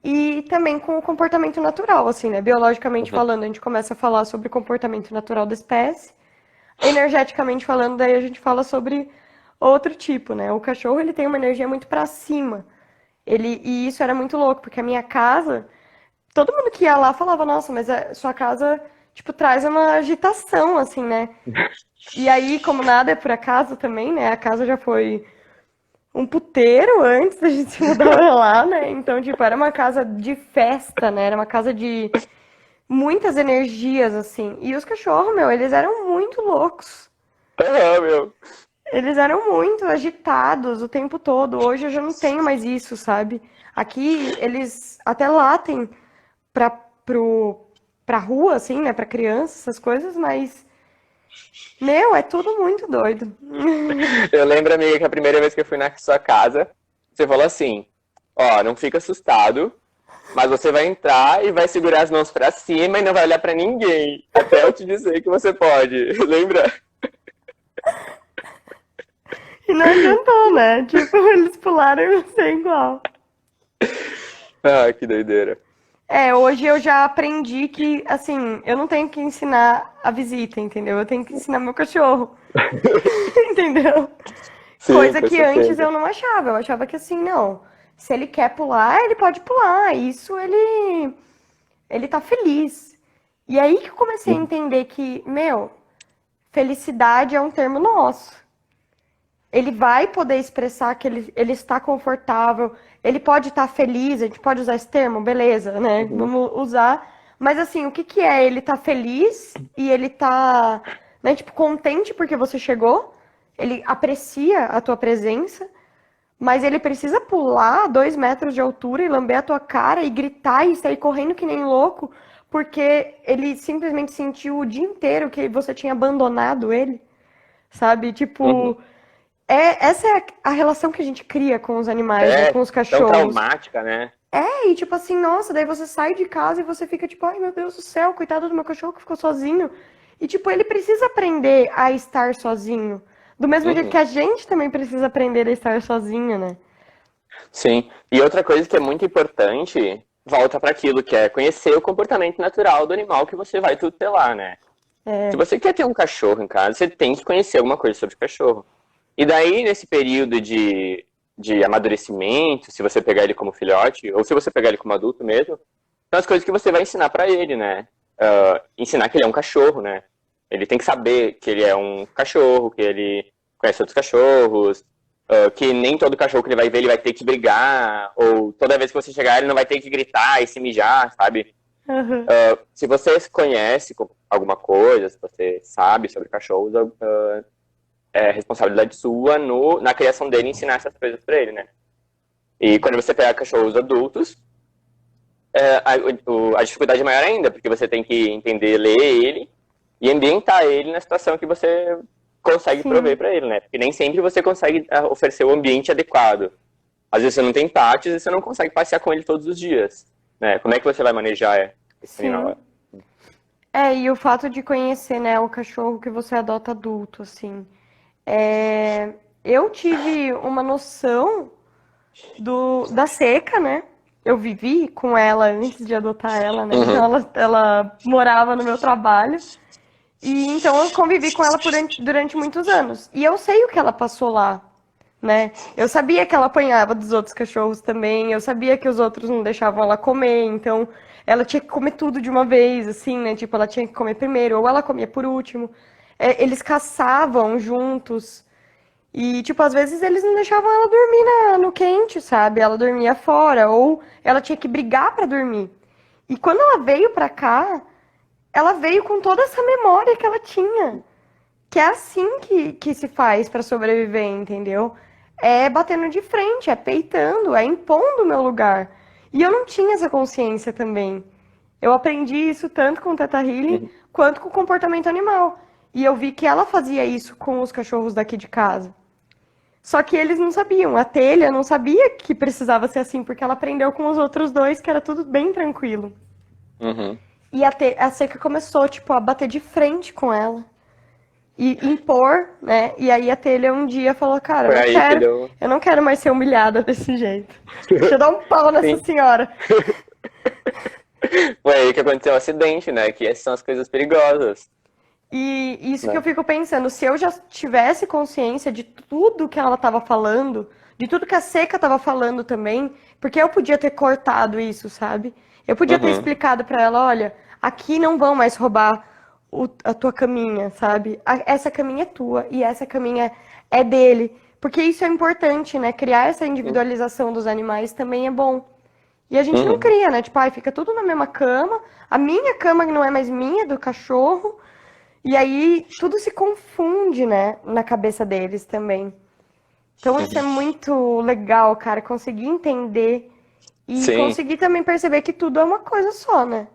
E também com o comportamento natural, assim, né? Biologicamente uhum. falando, a gente começa a falar sobre o comportamento natural da espécie. Energeticamente falando, daí a gente fala sobre outro tipo, né? O cachorro, ele tem uma energia muito pra cima. E isso era muito louco, porque a minha casa, todo mundo que ia lá falava, nossa, mas a sua casa, tipo, traz uma agitação, assim, né? E aí, como nada é por acaso também, né? A casa já foi um puteiro antes da gente se mudar pra lá, né? Então, tipo, era uma casa de festa, né? Era uma casa de muitas energias, assim. E os cachorros, meu, eles eram muito loucos. Ah, meu. Eles eram muito agitados o tempo todo. Hoje eu já não tenho mais isso, sabe? Aqui eles até latem pra, pra rua, assim, né? Pra criança, essas coisas, mas, meu, é tudo muito doido. Eu lembro, amiga, que a primeira vez que eu fui na sua casa, você falou assim: ó, não fica assustado, mas você vai entrar e vai segurar as mãos pra cima e não vai olhar pra ninguém, até eu te dizer que você pode. Lembra? E não adiantou, né? Tipo, eles pularam e você igual. Ah, que doideira. É, hoje eu já aprendi que, assim, eu não tenho que ensinar a visita, entendeu? Eu tenho que ensinar meu cachorro, entendeu? Sim, Coisa com que antes certeza. eu não achava. Eu achava que assim, não. Se ele quer pular, ele pode pular. Isso ele tá feliz. E aí que eu comecei a Uhum. entender que, meu, felicidade é um termo nosso. Ele vai poder expressar que ele está confortável, ele pode estar feliz, a gente pode usar esse termo, beleza, né? Uhum. Vamos usar. Mas assim, o que que é? Ele tá feliz e ele tá, né, tipo, contente porque você chegou, ele aprecia a tua presença, mas ele precisa pular 2 metros de altura e lamber a tua cara e gritar e sair correndo que nem louco, porque ele simplesmente sentiu o dia inteiro que você tinha abandonado ele, sabe? Uhum. Tipo, essa é a relação que a gente cria com os animais, né? É Com os tão cachorros. traumática, né? E tipo assim, nossa, daí você sai de casa e você fica tipo, ai meu Deus do céu, coitado do meu cachorro que ficou sozinho. E tipo, ele precisa aprender a estar sozinho. Do mesmo jeito que Uhum. a gente também precisa aprender a estar sozinho, né? Sim. E outra coisa que é muito importante, volta para aquilo que é conhecer o comportamento natural do animal que você vai tutelar, né? Se É, você quer ter um cachorro em casa, você tem que conhecer alguma coisa sobre o cachorro. E daí, nesse período de amadurecimento, se você pegar ele como filhote, ou se você pegar ele como adulto mesmo, são as coisas que você vai ensinar pra ele, né? Ensinar que ele é um cachorro, né? Ele tem que saber que ele é um cachorro, que ele conhece outros cachorros, que nem todo cachorro que ele vai ver ele vai ter que brigar, ou toda vez que você chegar ele não vai ter que gritar e se mijar, sabe? aham, Se você conhece alguma coisa, se você sabe sobre cachorros, é responsabilidade sua na criação dele ensinar essas coisas pra ele, né? E quando você pega cachorros adultos, a dificuldade é maior ainda, porque você tem que entender, ler ele e ambientar ele na situação que você consegue prover sim, para ele, né? Porque nem sempre você consegue oferecer o ambiente adequado. Às vezes você não tem táteis e você não consegue passear com ele todos os dias, né? Como é que você vai manejar esse sim. animal? E o fato de conhecer, né, o cachorro que você adota adulto, assim. Eu tive uma noção da seca, né? Eu vivi com ela antes de adotar ela, né? Então Uhum, ela morava no meu trabalho. E então eu convivi com ela durante muitos anos. E eu sei o que ela passou lá, né? Eu sabia que ela apanhava dos outros cachorros também, eu sabia que os outros não deixavam ela comer, então ela tinha que comer tudo de uma vez, assim, né? Tipo, ela tinha que comer primeiro, ou ela comia por último. Eles caçavam juntos. E, tipo, às vezes eles não deixavam ela dormir no quente, sabe? Ela dormia fora, ou ela tinha que brigar pra dormir. E quando ela veio pra cá, ela veio com toda essa memória que ela tinha. Que é assim que se faz pra sobreviver, entendeu? É batendo de frente, é peitando, é impondo o meu lugar. E eu não tinha essa consciência também. Eu aprendi isso tanto com o Teta Healing uhum, quanto com o comportamento animal. E eu vi que ela fazia isso com os cachorros daqui de casa. Só que eles não sabiam. A telha não sabia que precisava ser assim, porque ela aprendeu com os outros dois que era tudo bem tranquilo. uhum. E a seca começou, tipo, a bater de frente com ela. E impor, né? E aí a telha um dia falou, cara, Foi aí que deu. eu não quero mais ser humilhada desse jeito. Deixa eu dar um pau nessa Sim. senhora. Foi aí que aconteceu o acidente, né? Que essas são as coisas perigosas, E isso que eu né? fico pensando, se eu já tivesse consciência de tudo que ela estava falando, de tudo que a Seca estava falando também, porque eu podia ter cortado isso, sabe? Eu podia ter Uhum, explicado para ela, olha, aqui não vão mais roubar a tua caminha, sabe? Essa caminha é tua e essa caminha é dele. Porque isso é importante, né? Criar essa individualização dos animais também é bom. E a gente não uhum, cria, né? Tipo, ai, fica tudo na mesma cama, a minha cama não é mais minha, é do cachorro, E aí tudo se confunde, né, na cabeça deles também. Então isso é muito legal, cara, conseguir entender e Sim, conseguir também perceber que tudo é uma coisa só, né?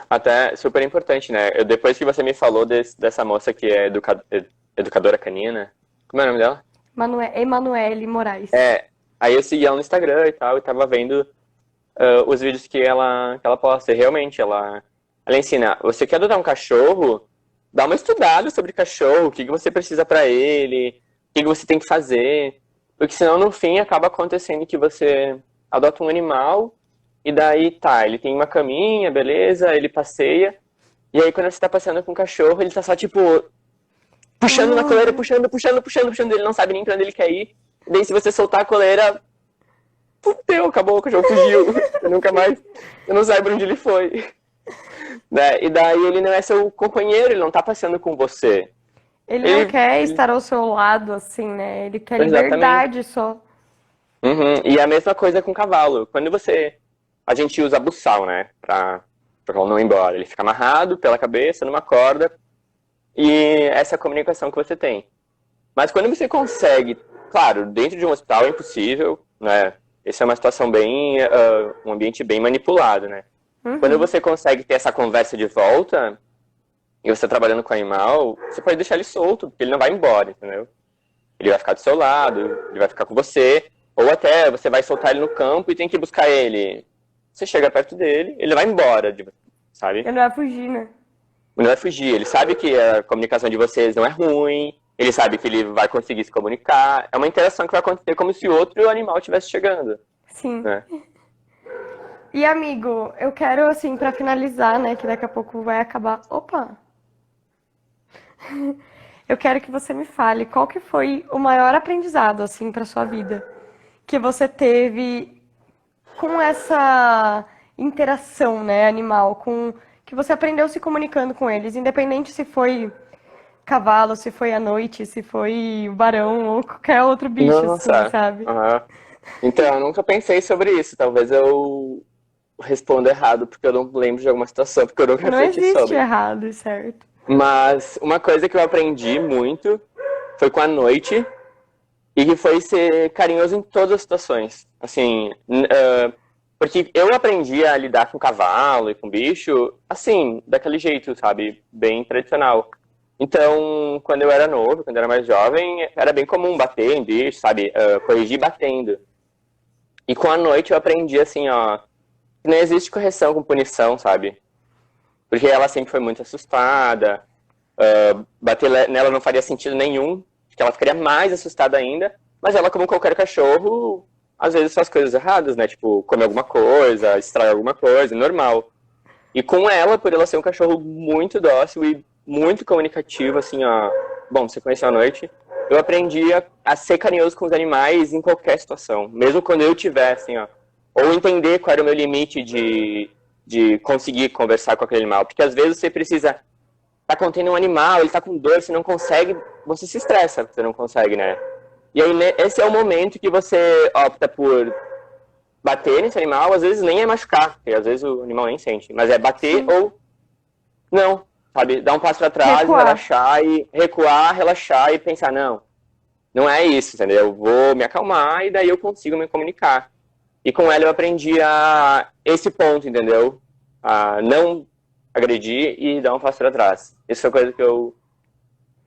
até super importante, né? Depois que você me falou dessa moça que é educadora canina, como é o nome dela? Emanuele Moraes. É, aí eu segui ela no Instagram e tal, e tava vendo os vídeos que ela posta. E realmente, ela ensina, você quer adotar um cachorro? Dá uma estudada sobre cachorro, o que você precisa pra ele, o que você tem que fazer. Porque senão, no fim, acaba acontecendo que você adota um animal e daí tá, ele tem uma caminha, beleza, ele passeia. E aí, quando você tá passeando com o cachorro, ele tá só, tipo, puxando na coleira, Uhum. puxando, ele não sabe nem pra onde ele quer ir. E daí, se você soltar a coleira, fudeu, acabou, o cachorro fugiu. Você nunca mais, você não sabe pra onde ele foi. Né? E daí ele não é seu companheiro, ele não tá passeando com você. Ele não Ele, quer ele estar ao seu lado, assim, né? Ele quer exatamente. liberdade só. Uhum. E a mesma coisa com o cavalo. A gente usa buçal, né, pra cavalo não ir embora. Ele fica amarrado pela cabeça numa corda e essa é a comunicação que você tem. Mas quando você consegue, claro, dentro de um hospital é impossível, né? Essa é uma situação um ambiente bem manipulado, né? Quando Uhum. você consegue ter essa conversa de volta, e você tá trabalhando com animal, você pode deixar ele solto, porque ele não vai embora, entendeu? Ele vai ficar do seu lado, ele vai ficar com você, ou até você vai soltar ele no campo e tem que buscar ele. Você chega perto dele, ele vai embora, sabe? Ele não vai fugir, né? Ele não vai fugir, ele sabe que a comunicação de vocês não é ruim, ele sabe que ele vai conseguir se comunicar, é uma interação que vai acontecer como se outro animal estivesse chegando, Sim. né? E amigo, eu quero assim pra finalizar, né, que daqui a pouco vai acabar. Opa. Eu quero que você me fale qual que foi o maior aprendizado assim para sua vida que você teve com essa interação, né, animal, com que você aprendeu se comunicando com eles, independente se foi cavalo, se foi à noite, se foi o barão ou qualquer outro bicho assim, Nossa, sabe? aham. Então, eu nunca pensei sobre isso, talvez eu responda errado, porque eu não lembro de alguma situação, porque eu nunca Não refleti existe sobre. errado e certo. Mas uma coisa que eu aprendi muito foi com a noite e que foi ser carinhoso em todas as situações. Assim, porque eu aprendi a lidar com cavalo e com bicho, assim, daquele jeito, sabe? Bem tradicional. Então, quando eu era novo, quando eu era mais jovem, era bem comum bater em bicho, sabe? Corrigir batendo. E com a noite eu aprendi, assim, ó, que não existe correção com punição, sabe? Porque ela sempre foi muito assustada, bater nela não faria sentido nenhum, porque ela ficaria mais assustada ainda. Mas ela, como qualquer cachorro, às vezes faz coisas erradas, né? Tipo, come alguma coisa, extrai alguma coisa, normal. E com ela, por ela ser um cachorro muito dócil e muito comunicativo, assim, ó. Bom, você conheceu a noite. Eu aprendi a ser carinhoso com os animais em qualquer situação. Mesmo quando eu tiver, assim, ó. Ou entender qual era o meu limite de conseguir conversar com aquele animal. Porque às vezes você precisa tá contendo um animal, ele tá com dor, você não consegue, você se estressa, você não consegue, né? E aí, esse é o momento que você opta por bater nesse animal, às vezes nem é machucar, porque às vezes o animal nem sente, mas é bater Sim. ou não, sabe? Dar um passo para trás e Recuar. relaxar, e recuar, relaxar e pensar, não, não é isso, entendeu? Eu vou me acalmar e daí eu consigo me comunicar. E com ela eu aprendi a esse ponto, entendeu? A não agredir e dar um passo para trás. Isso foi coisa que eu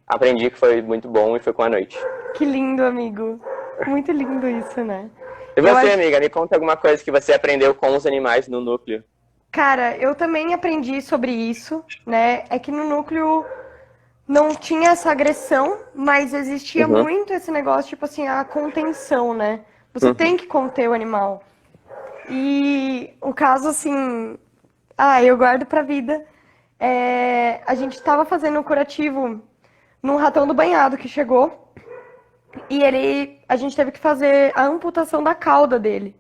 aprendi que foi muito bom e foi com a noite. Que lindo, amigo. Muito lindo isso, né? E Eu você, acho, amiga, me conta alguma coisa que você aprendeu com os animais no núcleo. cara, eu também aprendi sobre isso, né? É que no núcleo não tinha essa agressão, mas existia Uhum, muito esse negócio, tipo assim, a contenção, né? Você tem uhum, que conter o animal. E o caso, assim, eu guardo pra vida. A gente tava fazendo um curativo num ratão do banhado que chegou e a gente teve que fazer a amputação da cauda dele,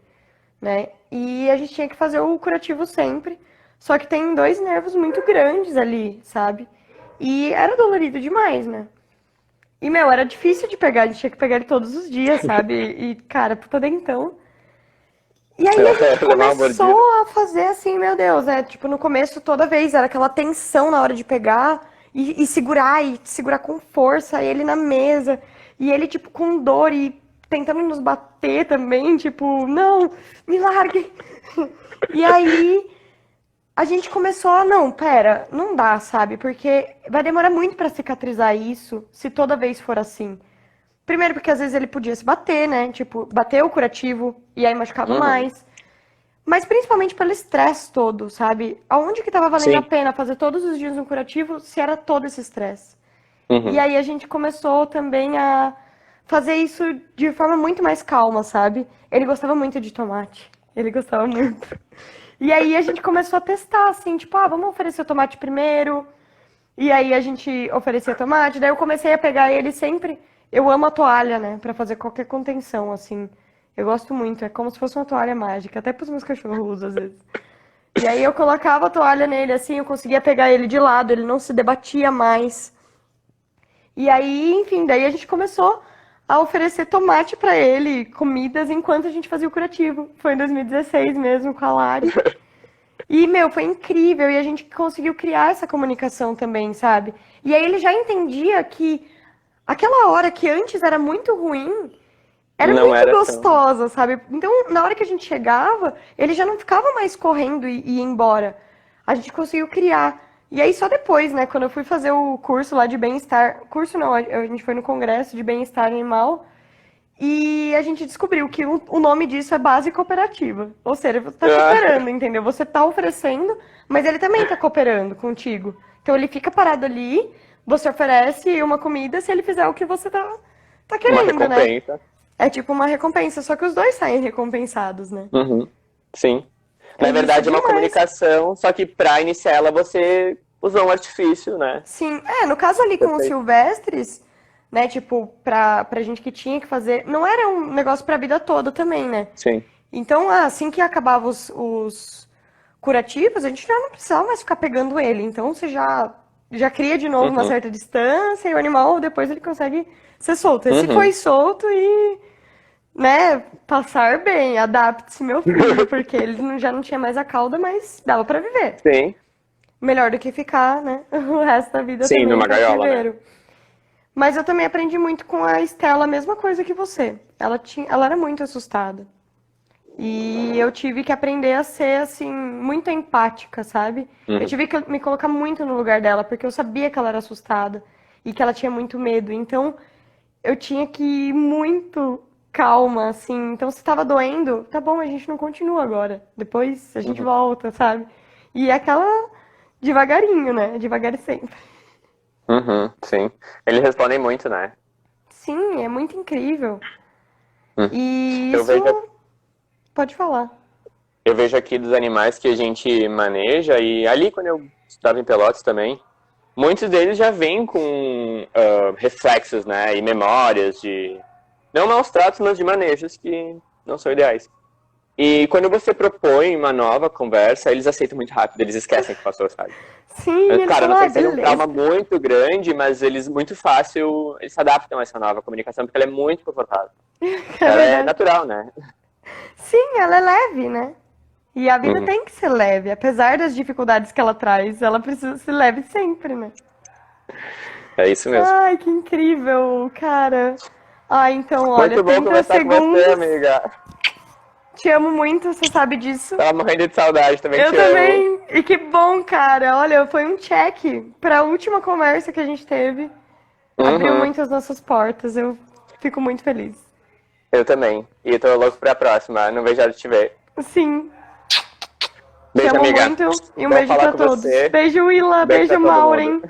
né? E a gente tinha que fazer o curativo sempre. Só que tem dois nervos muito grandes ali, sabe? E era dolorido demais, né? E, meu, era difícil de pegar, a gente tinha que pegar ele todos os dias, sabe? E, cara, puta dentão. E aí a gente Levar uma mordida. começou a fazer assim, meu Deus, tipo, no começo toda vez era aquela tensão na hora de pegar e segurar com força, e ele na mesa, e ele, tipo, com dor e tentando nos bater também, tipo, não, me largue. E aí a gente começou a, não, pera, não dá, sabe? Porque vai demorar muito pra cicatrizar isso se toda vez for assim. Primeiro porque às vezes ele podia se bater, né? Tipo, bater o curativo e aí machucava Uhum. mais. Mas principalmente pelo estresse todo, sabe? Aonde que tava valendo a Sim. pena fazer todos os dias um curativo se era todo esse estresse? E Uhum. aí a gente começou também a fazer isso de forma muito mais calma, sabe? Ele gostava muito de tomate. Ele gostava muito. E aí a gente começou a testar, assim, tipo, vamos oferecer o tomate primeiro. E aí a gente oferecia tomate. Daí eu comecei a pegar ele sempre. Eu amo a toalha, né? Pra fazer qualquer contenção, assim. Eu gosto muito. É como se fosse uma toalha mágica. Até pros meus cachorros usam, às vezes. E aí eu colocava a toalha nele, assim, eu conseguia pegar ele de lado. Ele não se debatia mais. E aí, enfim, daí a gente começou a oferecer tomate pra ele, comidas, enquanto a gente fazia o curativo. Foi em 2016 mesmo, com a Lari. E, meu, foi incrível. E a gente conseguiu criar essa comunicação também, sabe? E aí ele já entendia que aquela hora que antes era muito ruim, era Não muito era tão. gostosa, sabe? Então, na hora que a gente chegava, ele já não ficava mais correndo e ia embora. A gente conseguiu criar. E aí, só depois, né, quando eu fui fazer o curso lá de bem-estar. Curso não, a gente foi no congresso de bem-estar animal. E a gente descobriu que o nome disso é base cooperativa. Ou seja, você está Ah, cooperando, entendeu? Você está oferecendo, mas ele também está cooperando contigo. Então ele fica parado ali, você oferece uma comida se ele fizer o que você tá uma querendo, né? recompensa. É tipo uma recompensa, só que os dois saem recompensados, né? Uhum. Sim. É Na isso verdade, é uma demais. comunicação, só que para iniciar ela você usou um artifício, né? Sim, no caso ali com os Perfeito. silvestres, né, tipo, pra gente que tinha que fazer, não era um negócio pra vida toda também, né? Sim. Então, assim que acabava os curativos, a gente já não precisava mais ficar pegando ele. Então, você já cria de novo uma Uhum. certa distância e o animal depois ele consegue ser solto. Esse foi Uhum. solto e, né, passar bem, adapte-se, meu filho, porque ele já não tinha mais a cauda, mas dava pra viver. Sim. Melhor do que ficar, né, o resto da vida Sim, também em numa gaiola, né? cativeiro. Mas eu também aprendi muito com a Estela, a mesma coisa que você. Ela era muito assustada. E eu tive que aprender a ser, assim, muito empática, sabe? Eu Uhum. tive que me colocar muito no lugar dela, porque eu sabia que ela era assustada e que ela tinha muito medo. Então, eu tinha que ir muito calma, assim. Então, se tava doendo, tá bom, a gente não continua agora. Depois a gente Uhum. volta, sabe? E é aquela devagarinho, né? Devagar e sempre. Uhum. Sim. Eles respondem muito, né? Sim, é muito incrível. Uhum. E Eu isso vejo, pode falar. eu vejo aqui dos animais que a gente maneja, e ali quando eu estava em Pelotas também, muitos deles já vêm com reflexos, né? E memórias de. Não maus tratos, mas de manejos que não são ideais. E quando você propõe uma nova conversa, eles aceitam muito rápido, eles esquecem que passou, sabe? Sim, eles Claro, eu falam, não sei ah, se seja um beleza. trauma muito grande, mas eles muito fácil, eles se adaptam a essa nova comunicação, porque ela é muito confortável. É Ela é verdade. natural, né? Sim, ela é leve, né? E a vida Uhum. tem que ser leve, apesar das dificuldades que ela traz, ela precisa ser leve sempre, né? É isso mesmo. Ai, que incrível, cara. Ah, então, olha, Muito bom 30 conversar com você, segundos. amiga. Te amo muito, você sabe disso. Tava morrendo de saudade, também Eu te amo. também. E que bom, cara. Olha, foi um check para a última conversa que a gente teve. Abriu Uhum. muito as nossas portas. Eu fico muito feliz. Eu também. E tô louco pra próxima. Não vejo a hora de te ver. Sim, te Beijo, amo amiga. muito e um Bom beijo falar para com todos. você. Beijo, Willa. Beijo pra Beijo, todo mundo. Maureen.